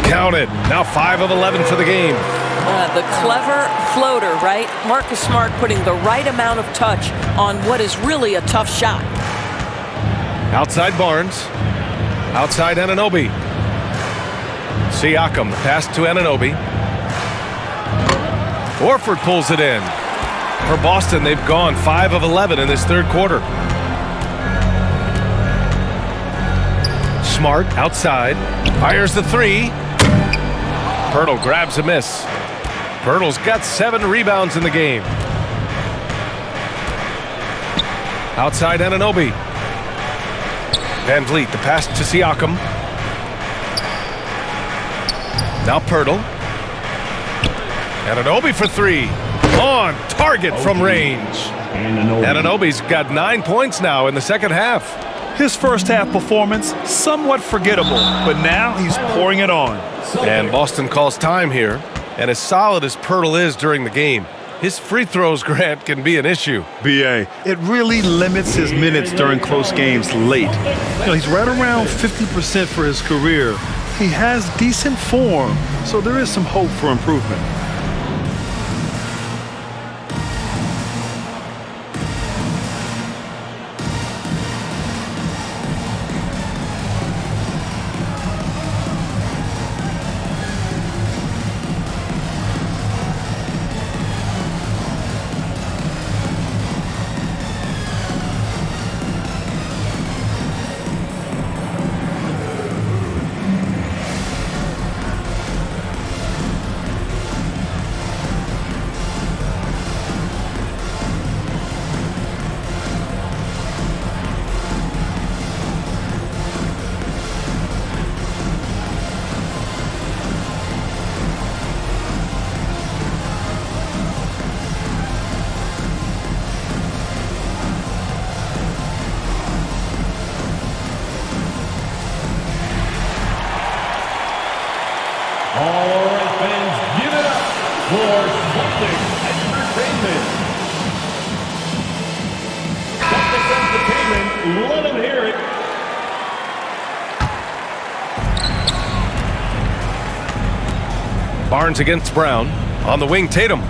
Count it. Now 5 of 11 for the game. The clever floater, right? Marcus Smart putting the right amount of touch on what is really a tough shot. Outside Barnes. Outside Anunoby. Siakam, pass to Anunoby. Horford pulls it in. For Boston, they've gone 5 of 11 in this third quarter. Smart outside. Fires the 3. Pirtle grabs a miss. Pirtle's got 7 rebounds in the game. Outside Anunoby. Van Vliet, the pass to Siakam. Now Pirtle. Anunoby for 3. On target from range. Anunoby's got 9 points now in the second half. His first half performance, somewhat forgettable, but now he's pouring it on. And Boston calls time here. And as solid as Pirtle is during the game, his free throws, Grant, can be an issue. BA, it really limits his minutes during close games late. You know, he's right around 50% for his career. He has decent form, so there is some hope for improvement. All right, fans, give it up for Celtics Entertainment. Celtics Entertainment, let them hear it. Barnes against Brown. On the wing, Tatum.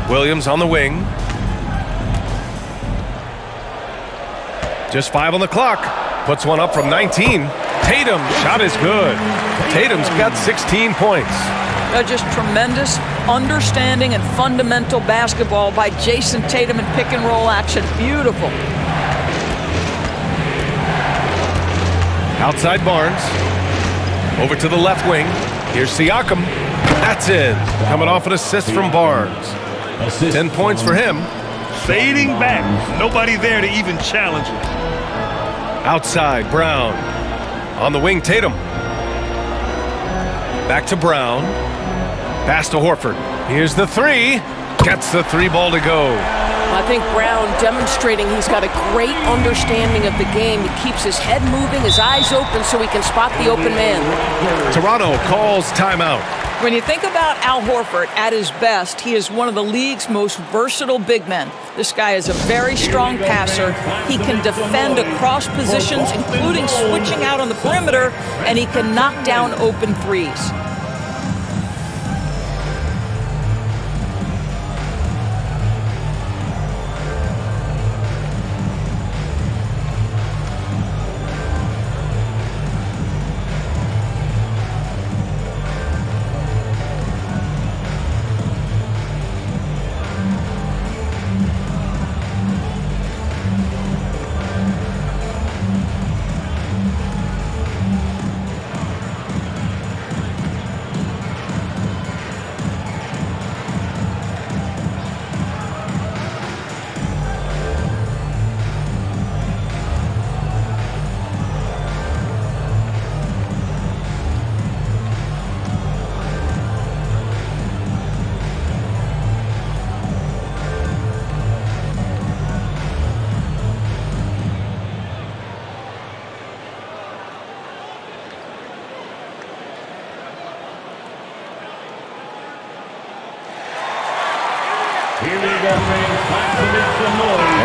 Williams on the wing. Just 5 on the clock. Puts one up from 19. Tatum, shot is good. Tatum's got 16 points. Just tremendous understanding and fundamental basketball by Jayson Tatum in pick and roll action. Beautiful. Outside Barnes. Over to the left wing. Here's Siakam. That's in. Coming off an assist from Barnes. 10 points for him. Fading back. Nobody there to even challenge it. Outside, Brown. On the wing, Tatum. Back to Brown. Pass to Horford. Here's the three. Gets the three ball to go. I think Brown demonstrating he's got a great understanding of the game. He keeps his head moving, his eyes open so he can spot the open man. Toronto calls timeout. When you think about Al Horford at his best, he is one of the league's most versatile big men. This guy is a very strong passer. He can defend across positions, including switching out on the perimeter, and he can knock down open threes.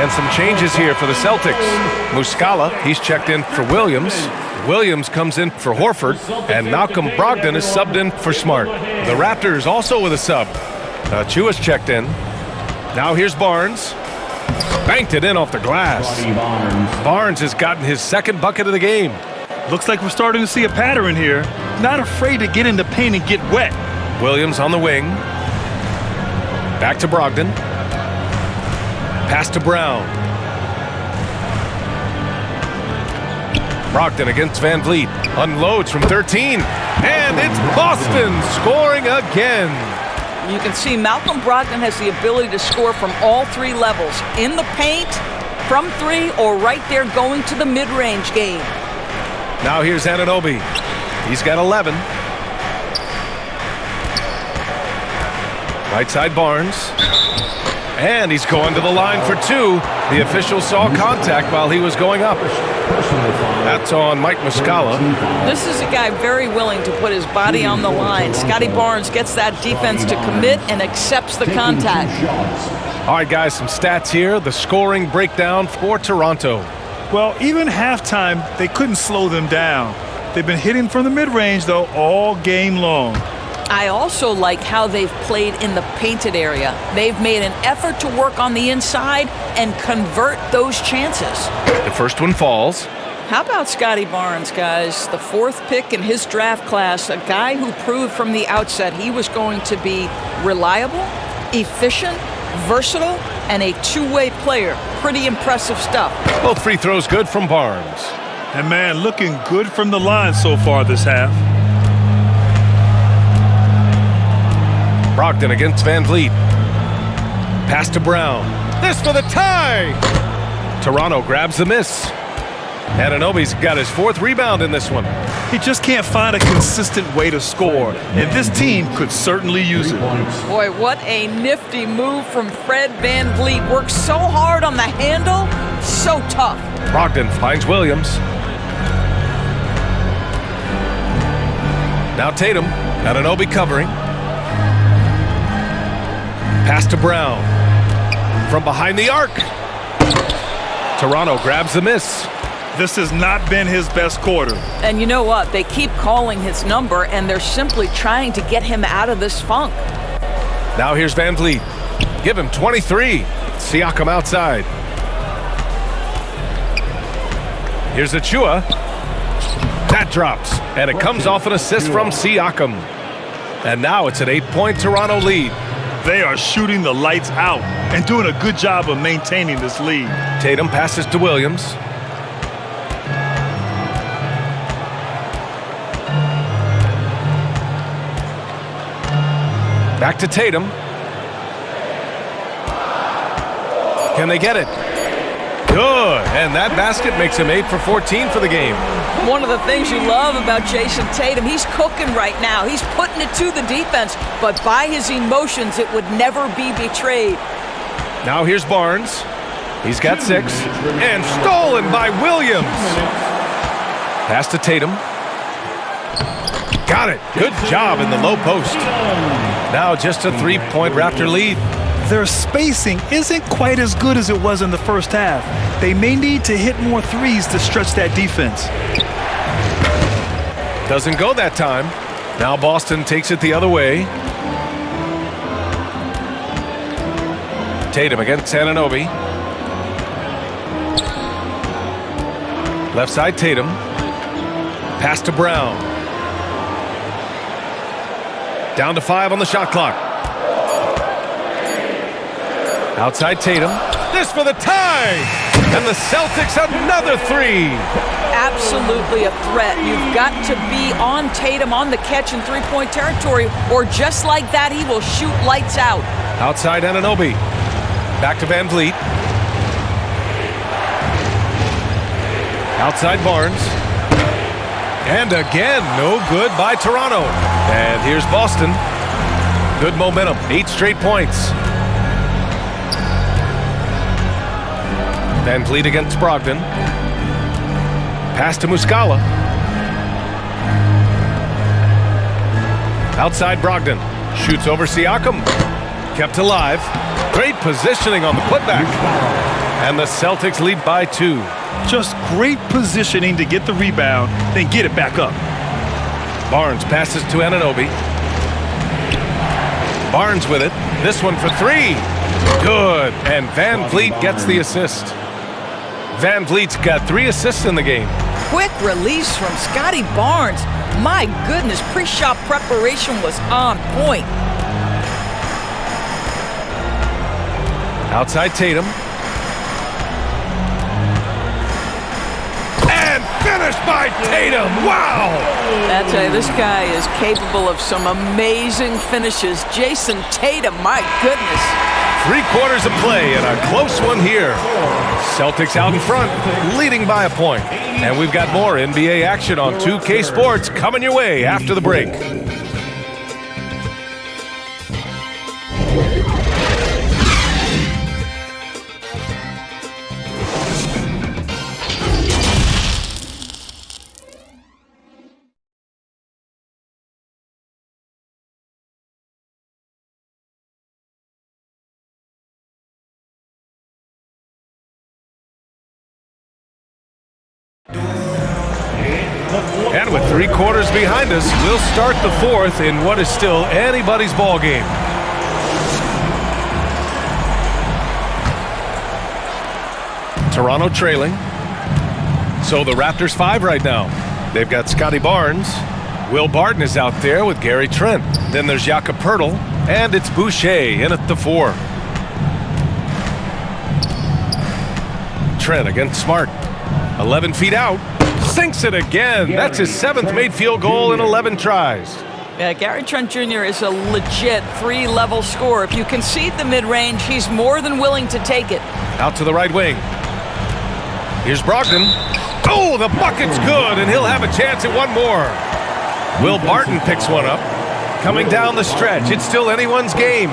And some changes here for the Celtics. Muscala, he's checked in for Williams. Williams comes in for Horford. And Malcolm Brogdon is subbed in for Smart. The Raptors also with a sub. Chua's checked in. Now here's Barnes. Banked it in off the glass. Barnes has gotten his second bucket of the game. Looks like we're starting to see a pattern here. Not afraid to get in the paint and get wet. Williams on the wing. Back to Brogdon. Pass to Brown. Brogdon against Van Vliet. Unloads from 13. And it's Boston scoring again. You can see Malcolm Brogdon has the ability to score from all three levels. In the paint, from three, or right there going to the mid-range game. Now here's Anunoby. He's got 11. Right side Barnes. And he's going to the line for two. The official saw contact while he was going up. That's on Mike Muscala. This is a guy very willing to put his body on the line. Scotty Barnes gets that defense to commit and accepts the contact. All right, guys, some stats here. The scoring breakdown for Toronto. Well, even halftime, they couldn't slow them down. They've been hitting from the mid-range, though, all game long. I also like how they've played in the painted area. They've made an effort to work on the inside and convert those chances. The first one falls. How about Scotty Barnes, guys? The fourth pick in his draft class, a guy who proved from the outset he was going to be reliable, efficient, versatile, and a two-way player. Pretty impressive stuff. Both free throws good from Barnes. And man, looking good from the line so far this half. Brogdon against Van Vliet. Pass to Brown. This for the tie! Toronto grabs the miss. Anunoby's got his fourth rebound in this one. He just can't find a consistent way to score, and this team could certainly use it. Boy, what a nifty move from Fred Van Vliet. Works so hard on the handle, so tough. Brogdon finds Williams. Now Tatum, Anunoby covering. Pass to Brown. From behind the arc. Toronto grabs the miss. This has not been his best quarter. And you know what? They keep calling his number, and they're simply trying to get him out of this funk. Now here's Van Vliet. Give him 23. Siakam outside. Here's Achua. That drops, and it comes off an assist from Siakam. And now it's an 8-point Toronto lead. They are shooting the lights out and doing a good job of maintaining this lead. Tatum passes to Williams. Back to Tatum. Can they get it? Good, and that basket makes him 8 for 14 for the game. One of the things you love about Jayson Tatum, he's cooking right now. He's putting it to the defense, but by his emotions, it would never be betrayed. Now here's Barnes. He's got 6, and stolen by Williams. Pass to Tatum. Got it. Good job in the low post. Now just a 3-point Raptor lead. Their spacing isn't quite as good as it was in the first half. They may need to hit more threes to stretch that defense. Doesn't go that time. Now Boston takes it the other way. Tatum against Anunoby. Left side Tatum. Pass to Brown. Down to 5 on the shot clock. Outside Tatum. This for the tie! And the Celtics another 3. Absolutely a threat. You've got to be on Tatum on the catch in three-point territory, or just like that, he will shoot lights out. Outside Anunoby. Back to Van Vliet. Outside Barnes. And again, no good by Toronto. And here's Boston. Good momentum, 8 straight points. Van Vliet against Brogdon. Pass to Muscala. Outside Brogdon. Shoots over Siakam. Kept alive. Great positioning on the putback. And the Celtics lead by 2. Just great positioning to get the rebound, then get it back up. Barnes passes to Anunoby. Barnes with it. This one for 3. Good. And Van Vliet gets the assist. Van Vliet's got 3 assists in the game. Quick release from Scotty Barnes. My goodness, pre-shot preparation was on point. Outside Tatum. And finished by Tatum. Wow! I tell you, this guy is capable of some amazing finishes. Jayson Tatum, my goodness. 3 quarters of play and a close one here. Celtics out in front, leading by a point. And we've got more NBA action on 2K Sports coming your way after the break. And with 3 quarters behind us, we'll start the 4th in what is still anybody's ball game. Toronto trailing. So the Raptors 5 right now. They've got Scotty Barnes. Will Barton is out there with Gary Trent. Then there's Jakob Poeltl, and it's Boucher in at the 4. Trent against Smart. 11 feet out. Sinks it again. That's his 7th made field goal in 11 tries. Yeah, Gary Trent Jr. is a legit 3-level scorer. If you concede the mid-range, he's more than willing to take it. Out to the right wing. Here's Brogdon. Oh, the bucket's good, and he'll have a chance at one more. Will Barton picks one up. Coming down the stretch, it's still anyone's game.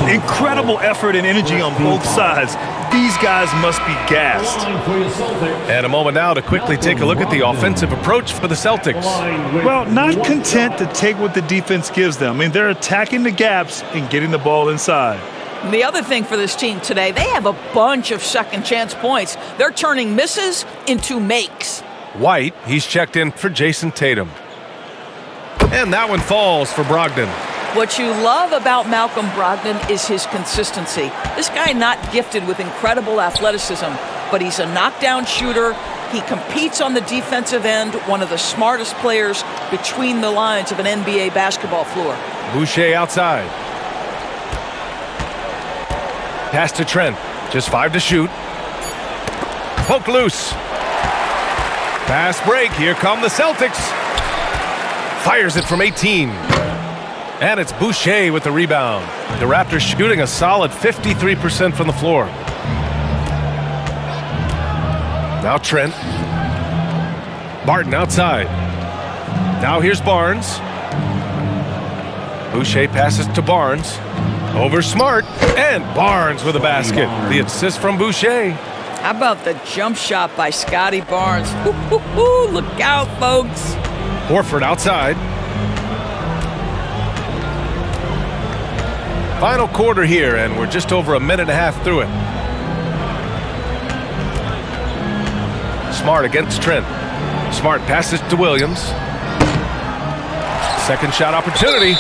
Incredible effort and energy on both sides. These guys must be gassed. And a moment now to quickly take a look at the offensive approach for the Celtics. Well, not content to take what the defense gives them. I mean, they're attacking the gaps and getting the ball inside. And the other thing for this team today, they have a bunch of second chance points. They're turning misses into makes. White, he's checked in for Jayson Tatum. And that one falls for Brogdon. What you love about Malcolm Brogdon is his consistency. This guy not gifted with incredible athleticism, but he's a knockdown shooter. He competes on the defensive end, one of the smartest players between the lines of an NBA basketball floor. Boucher outside. Pass to Trent. Just 5 to shoot. Poke loose. Fast break. Here come the Celtics. Fires it from 18. And it's Boucher with the rebound. The Raptors shooting a solid 53% from the floor. Now Trent. Barton outside. Now here's Barnes. Boucher passes to Barnes. Over Smart. And Barnes with a basket. The assist from Boucher. How about the jump shot by Scotty Barnes? Look out, folks. Horford outside. Final quarter here, and we're just over a minute and a half through it. Smart against Trent. Smart passes to Williams. Second shot opportunity.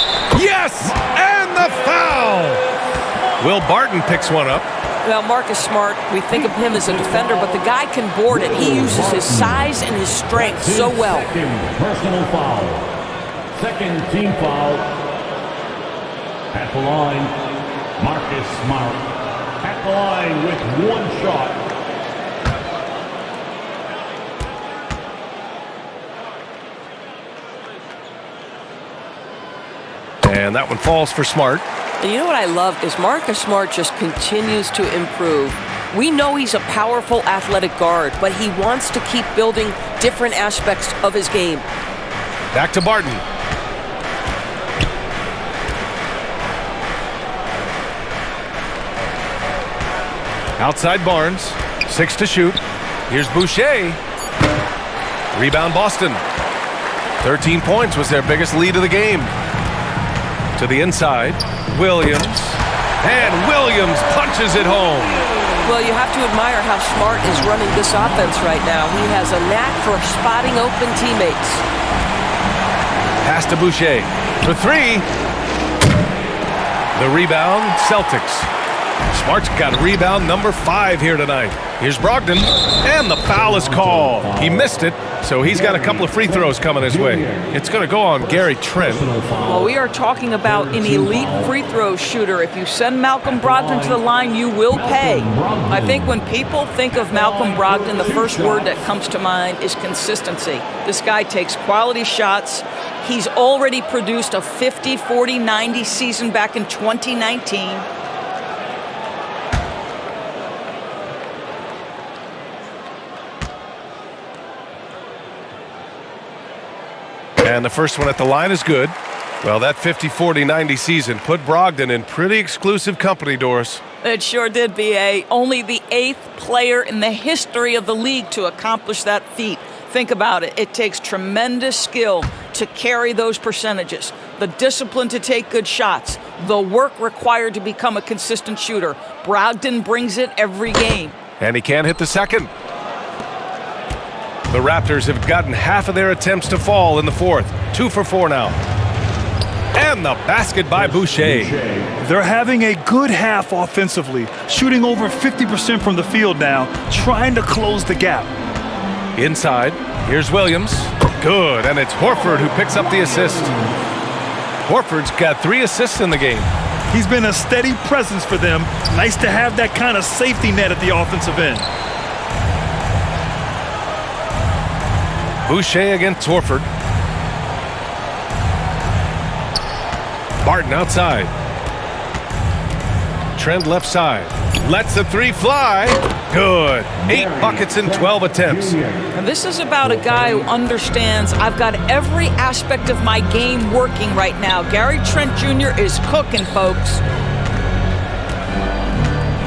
Yes! And the foul! Will Barton picks one up. Well, Marcus Smart, we think of him as a defender, but the guy can board it. He uses his size and his strength so well. Second personal foul. Second team foul. At the line, Marcus Smart. At the line with one shot. And that one falls for Smart. And you know what I love is Marcus Smart just continues to improve. We know he's a powerful athletic guard, but he wants to keep building different aspects of his game. Back to Barton. Outside Barnes. 6 to shoot. Here's Boucher. Rebound Boston. 13 points was their biggest lead of the game. To the inside. Williams. And Williams punches it home. Well, you have to admire how Smart is running this offense right now. He has a knack for spotting open teammates. Pass to Boucher. For 3. The rebound, Celtics. Smart's got rebound number 5 here tonight. Here's Brogdon, and the foul is called. He missed it, so he's got a couple of free throws coming his way. It's going to go on Gary Trent. Well, we are talking about an elite free throw shooter. If you send Malcolm Brogdon to the line, you will pay. I think when people think of Malcolm Brogdon, the first word that comes to mind is consistency. This guy takes quality shots. He's already produced a 50, 40, 90 season back in 2019. And the first one at the line is good. Well, that 50, 40, 90 season put Brogdon in pretty exclusive company, Doris. It sure did, B.A. Only the 8th player in the history of the league to accomplish that feat. Think about it. It takes tremendous skill to carry those percentages, the discipline to take good shots, the work required to become a consistent shooter. Brogdon brings it every game. And he can't hit the second. The Raptors have gotten half of their attempts to fall in the fourth. 2 for 4 now. And the basket by Boucher. They're having a good half offensively, shooting over 50% from the field now, trying to close the gap. Inside, here's Williams. Good, and it's Horford who picks up the assist. Horford's got 3 assists in the game. He's been a steady presence for them. Nice to have that kind of safety net at the offensive end. Boucher against Horford. Barton outside. Trent left side. Lets the 3 fly. Good. 8 buckets in 12 attempts. And this is about a guy who understands I've got every aspect of my game working right now. Gary Trent Jr. is cooking, folks.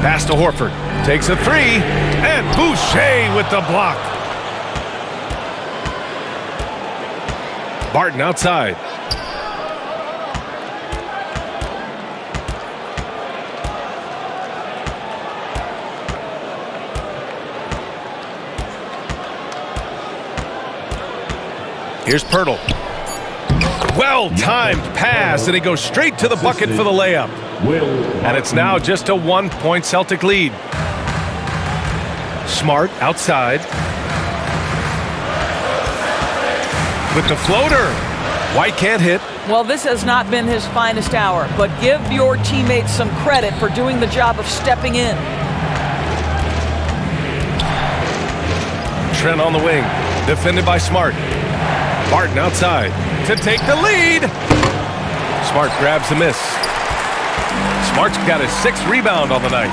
Pass to Horford. Takes a three, and Boucher with the block. Barton outside. Here's Pirtle. Well-timed pass, and he goes straight to the bucket for the layup. And it's now just a 1-point Celtic lead. Smart outside. With the floater. White can't hit. Well, this has not been his finest hour, but give your teammates some credit for doing the job of stepping in. Trent on the wing. Defended by Smart. Barton outside to take the lead. Smart grabs the miss. Smart's got his 6th rebound on the night.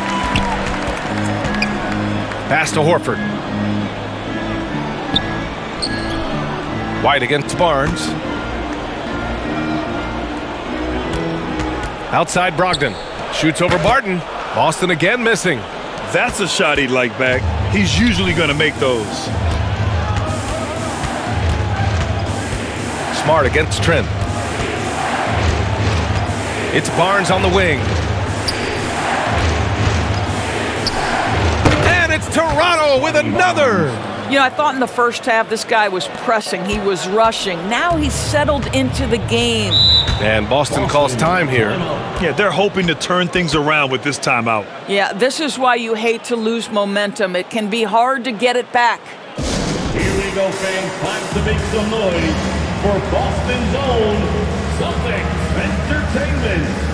Pass to Horford. White against Barnes. Outside Brogdon. Shoots over Barton. Boston again missing. That's a shot he'd like back. He's usually going to make those. Smart against Trent. It's Barnes on the wing. And it's Toronto with another. You know, I thought in the first half this guy was pressing. He was rushing. Now he's settled into the game. And Boston calls time here. Yeah, they're hoping to turn things around with this timeout. Yeah, this is why you hate to lose momentum. It can be hard to get it back. Here we go, fans. Time to make some noise for Boston's own Celtics Entertainment.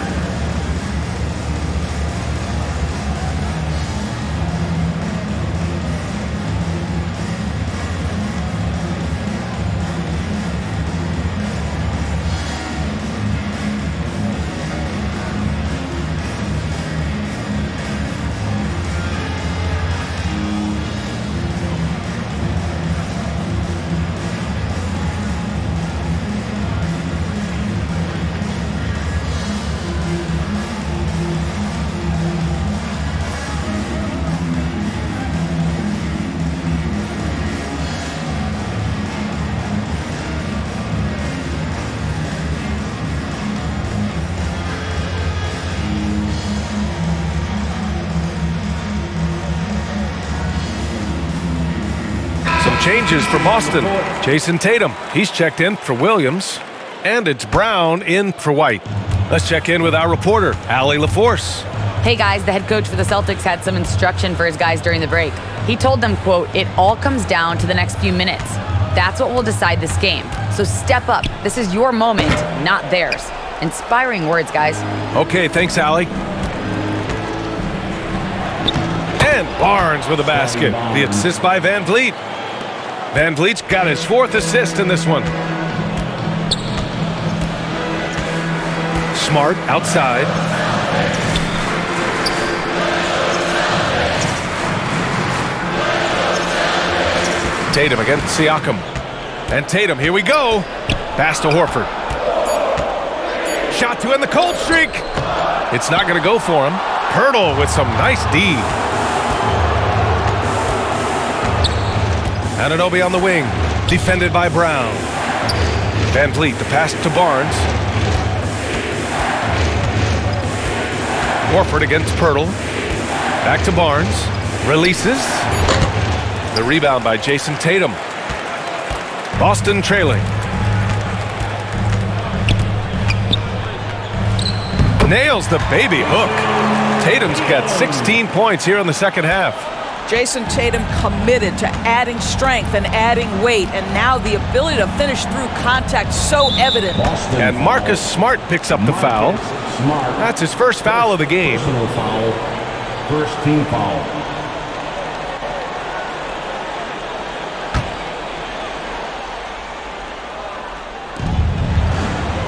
Changes for Boston. Jayson Tatum, he's checked in for Williams. And it's Brown in for White. Let's check in with our reporter, Allie LaForce. Hey guys, the head coach for the Celtics had some instruction for his guys during the break. He told them, quote, "It all comes down to the next few minutes. That's what will decide this game. So step up. This is your moment, not theirs." Inspiring words, guys. Okay, thanks, Allie. And Barnes with a basket. The assist by Van Vliet. Van Vliet's got his 4th assist in this one. Smart outside. Tatum against Siakam. And Tatum, here we go. Pass to Horford. Shot to end the cold streak. It's not going to go for him. Pirtle with some nice D. Anunoby on the wing, defended by Brown. Van Vliet, the pass to Barnes. Horford against Pirtle. Back to Barnes. Releases. The rebound by Jayson Tatum. Boston trailing. Nails the baby hook. Tatum's got 16 points here in the second half. Jayson Tatum committed to adding strength and adding weight, and now the ability to finish through contact so evident. And Marcus Smart picks up the foul. That's his first foul of the game. Personal foul. First team foul.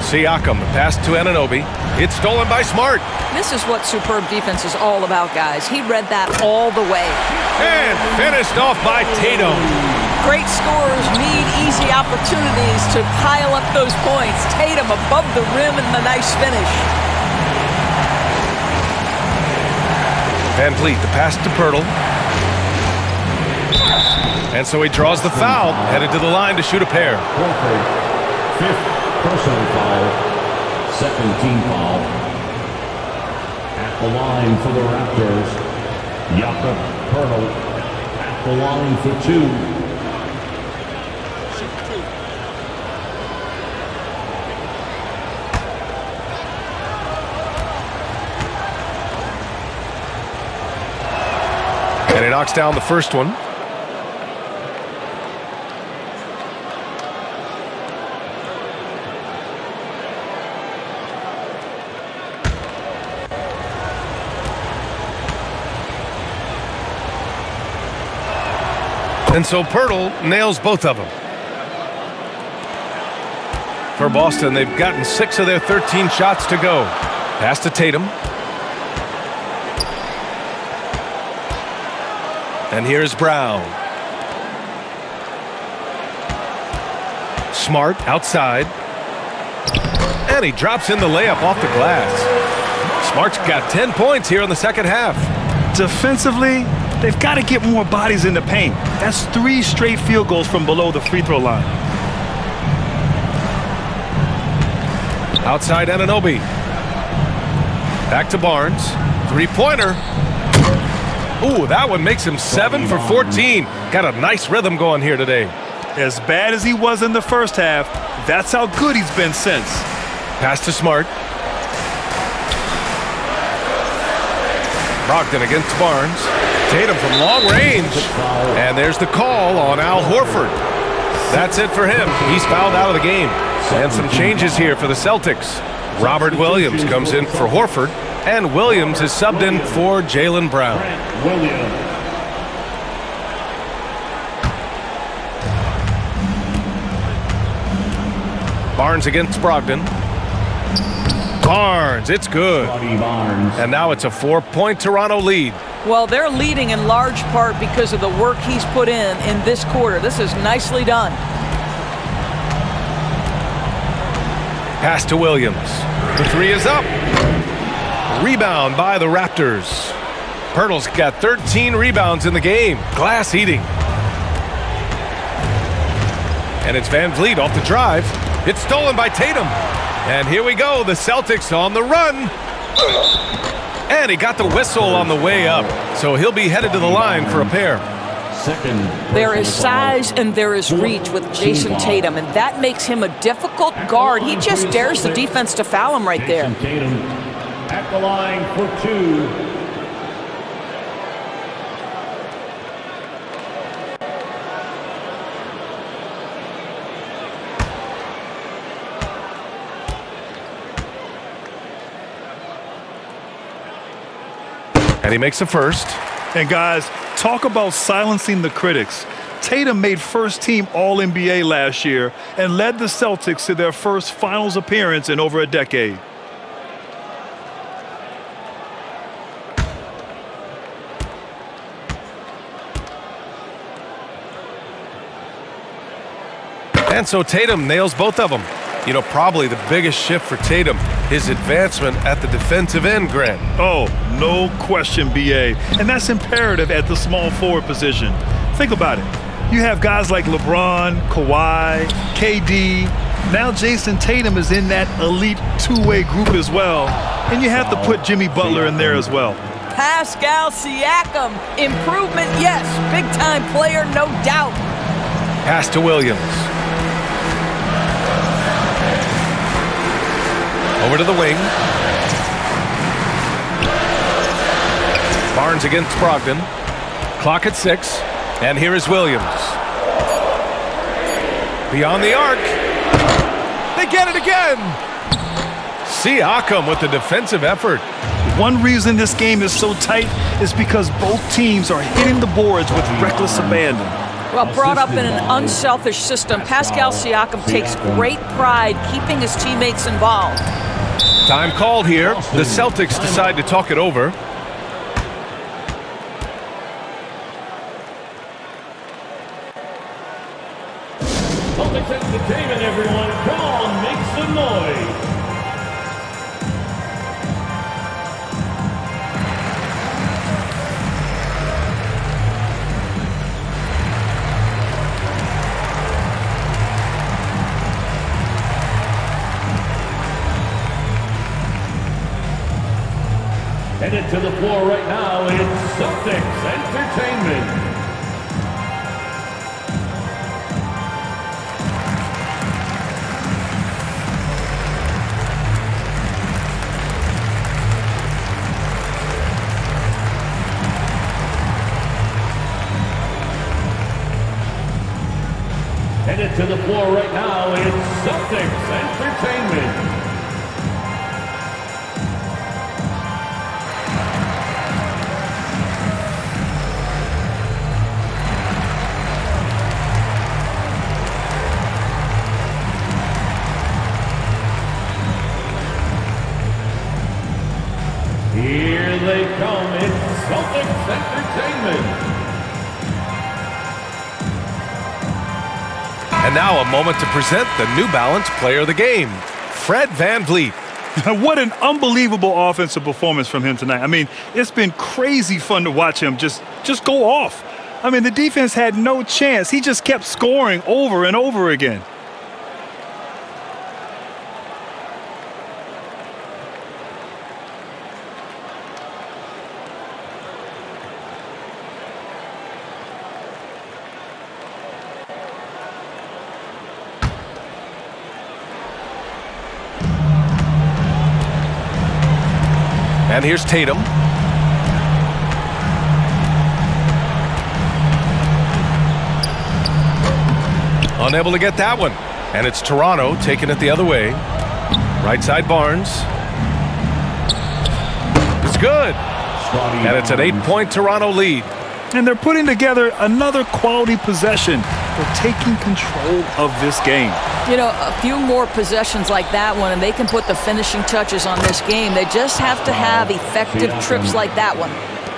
Siakam, the pass to Anunoby. It's stolen by Smart. This is what superb defense is all about, guys. He read that all the way. And finished off by Tatum. Great scorers need easy opportunities to pile up those points. Tatum above the rim and the nice finish. Van Vliet, the pass to Pirtle. And so he draws the foul, headed to the line to shoot a pair. Horford, 5th personal foul, 2nd team foul. At the line for the Raptors, Jakob Pirtle at the line for 2. And he knocks down the first one. And so Pirtle nails both of them. For Boston, they've gotten 6 of their 13 shots to go. Pass to Tatum. And here's Brown. Smart outside. And he drops in the layup off the glass. Smart's got 10 points here in the second half. Defensively, they've got to get more bodies in the paint. That's 3 straight field goals from below the free throw line. Outside Anunoby. Back to Barnes. 3-pointer. Ooh, that one makes him 7 for 14. Got a nice rhythm going here today. As bad as he was in the first half, that's how good he's been since. Pass to Smart. Brogdon against Barnes. Tatum from long range. And there's the call on Al Horford. That's it for him. He's fouled out of the game. And some changes here for the Celtics. Robert Williams comes in for Horford. And Williams is subbed in for Jaylen Brown. Barnes against Brogdon. Barnes, it's good. And now it's a 4-point Toronto lead. Well, they're leading in large part because of the work he's put in this quarter. This is nicely done. Pass to Williams. The 3 is up. Rebound by the Raptors. Pirtle's got 13 rebounds in the game. Glass eating. And it's Van Vliet off the drive. It's stolen by Tatum. And here we go. The Celtics on the run. And he got the whistle on the way up. So he'll be headed to the line for a pair. There is size and there is reach with Jayson Tatum, and that makes him a difficult guard. He just dares the defense to foul him right there. Tatum at the line for 2. And he makes the first. And guys, talk about silencing the critics. Tatum made first-team All-NBA last year and led the Celtics to their first finals appearance in over a decade. And so Tatum nails both of them. You know, probably the biggest shift for Tatum, his advancement at the defensive end, Grant. Oh, no question, B.A. And that's imperative at the small forward position. Think about it. You have guys like LeBron, Kawhi, KD. Now Jayson Tatum is in that elite two-way group as well. And you have to put Jimmy Butler in there as well. Pascal Siakam. Improvement, yes. Big-time player, no doubt. Pass to Williams. Over to the wing. Barnes against Brogdon. Clock at 6. And here is Williams. Beyond the arc. They get it again. Siakam with the defensive effort. One reason this game is so tight is because both teams are hitting the boards with reckless abandon. Well, brought up in an unselfish system, Pascal Siakam takes great pride keeping his teammates involved. Time called here. The Celtics decide to talk it over. Celtics entertainment, everyone. Come on, make some noise. Headed to the floor right now, it's Celtics Entertainment. Headed to the floor right now, it's Celtics Entertainment. Here they come, it's Celtics Entertainment. And now a moment to present the New Balance Player of the Game, Fred VanVleet. What an unbelievable offensive performance from him tonight. I mean, it's been crazy fun to watch him just go off. I mean, the defense had no chance. He just kept scoring over and over again. And here's Tatum. Unable to get that one. And it's Toronto taking it the other way. Right side Barnes. It's good. And it's an 8-point Toronto lead. And they're putting together another quality possession. They're taking control of this game. You know, a few more possessions like that one, and they can put the finishing touches on this game. They just have to have effective trips like that one.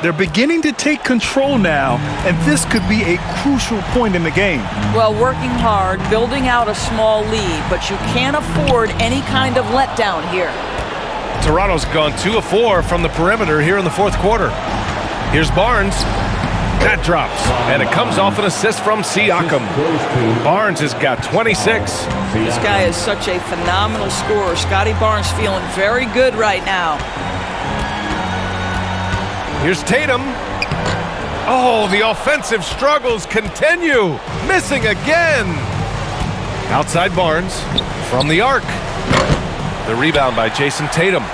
They're beginning to take control now, and this could be a crucial point in the game. Well, working hard, building out a small lead, but you can't afford any kind of letdown here. Toronto's gone 2 of 4 from the perimeter here in the fourth quarter. Here's Barnes. That drops, and it comes off an assist from Siakam. Barnes has got 26. This guy is such a phenomenal scorer. Scotty Barnes feeling very good right now. Here's Tatum. Oh, the offensive struggles continue. Missing again. Outside Barnes from the arc. The rebound by Jayson Tatum.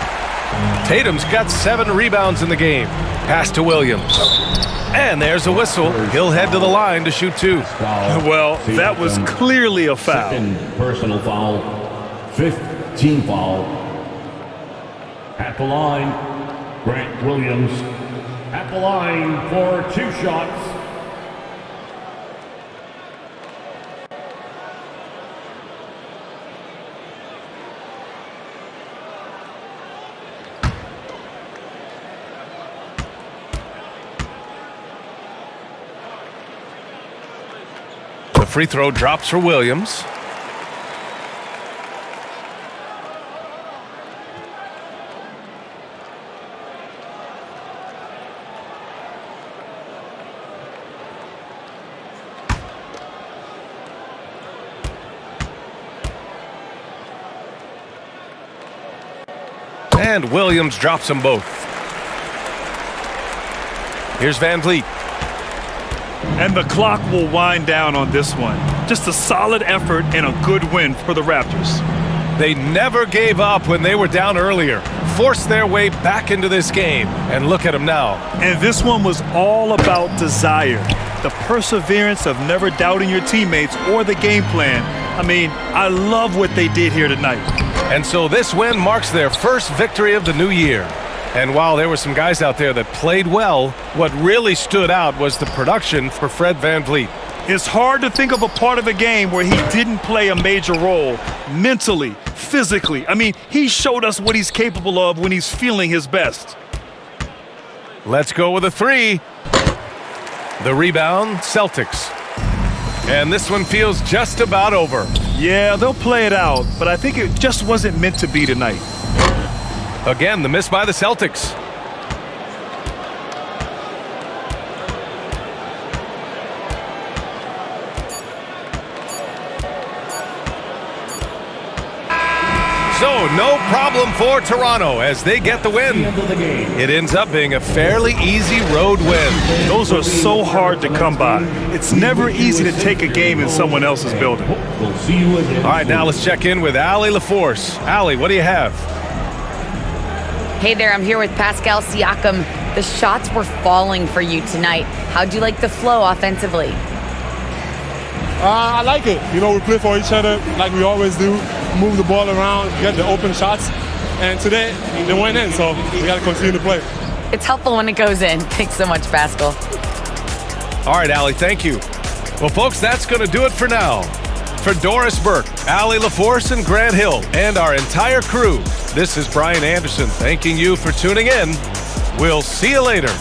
Tatum's got 7 rebounds in the game. Pass to Williams. And there's a whistle. He'll head to the line to shoot 2. Well, that was clearly a foul. Second personal foul, 5th team foul. At the line, Grant Williams. At the line for 2 shots. The free throw drops for Williams. And Williams drops them both. Here's VanVleet. And the clock will wind down on this one. Just a solid effort and a good win for the Raptors. They never gave up when they were down earlier. Forced their way back into this game. And look at them now. And this one was all about desire. The perseverance of never doubting your teammates or the game plan. I mean, I love what they did here tonight. And so this win marks their first victory of the new year. And while there were some guys out there that played well, what really stood out was the production for Fred VanVleet. It's hard to think of a part of the game where he didn't play a major role, mentally, physically. I mean, he showed us what he's capable of when he's feeling his best. Let's go with a 3. The rebound, Celtics. And this one feels just about over. Yeah, they'll play it out, but I think it just wasn't meant to be tonight. Again, the miss by the Celtics. So no problem for Toronto as they get the win. It ends up being a fairly easy road win. Those are so hard to come by. It's never easy to take a game in someone else's building. All right, now let's check in with Allie LaForce. Allie, what do you have? Hey there, I'm here with Pascal Siakam. The shots were falling for you tonight. How'd you like the flow offensively? I like it. You know, we play for each other like we always do. Move the ball around, get the open shots. And today, they went in, so we got to continue to play. It's helpful when it goes in. Thanks so much, Pascal. All right, Allie, thank you. Well, folks, that's going to do it for now. For Doris Burke, Allie LaForce, and Grant Hill, and our entire crew, this is Brian Anderson thanking you for tuning in. We'll see you later.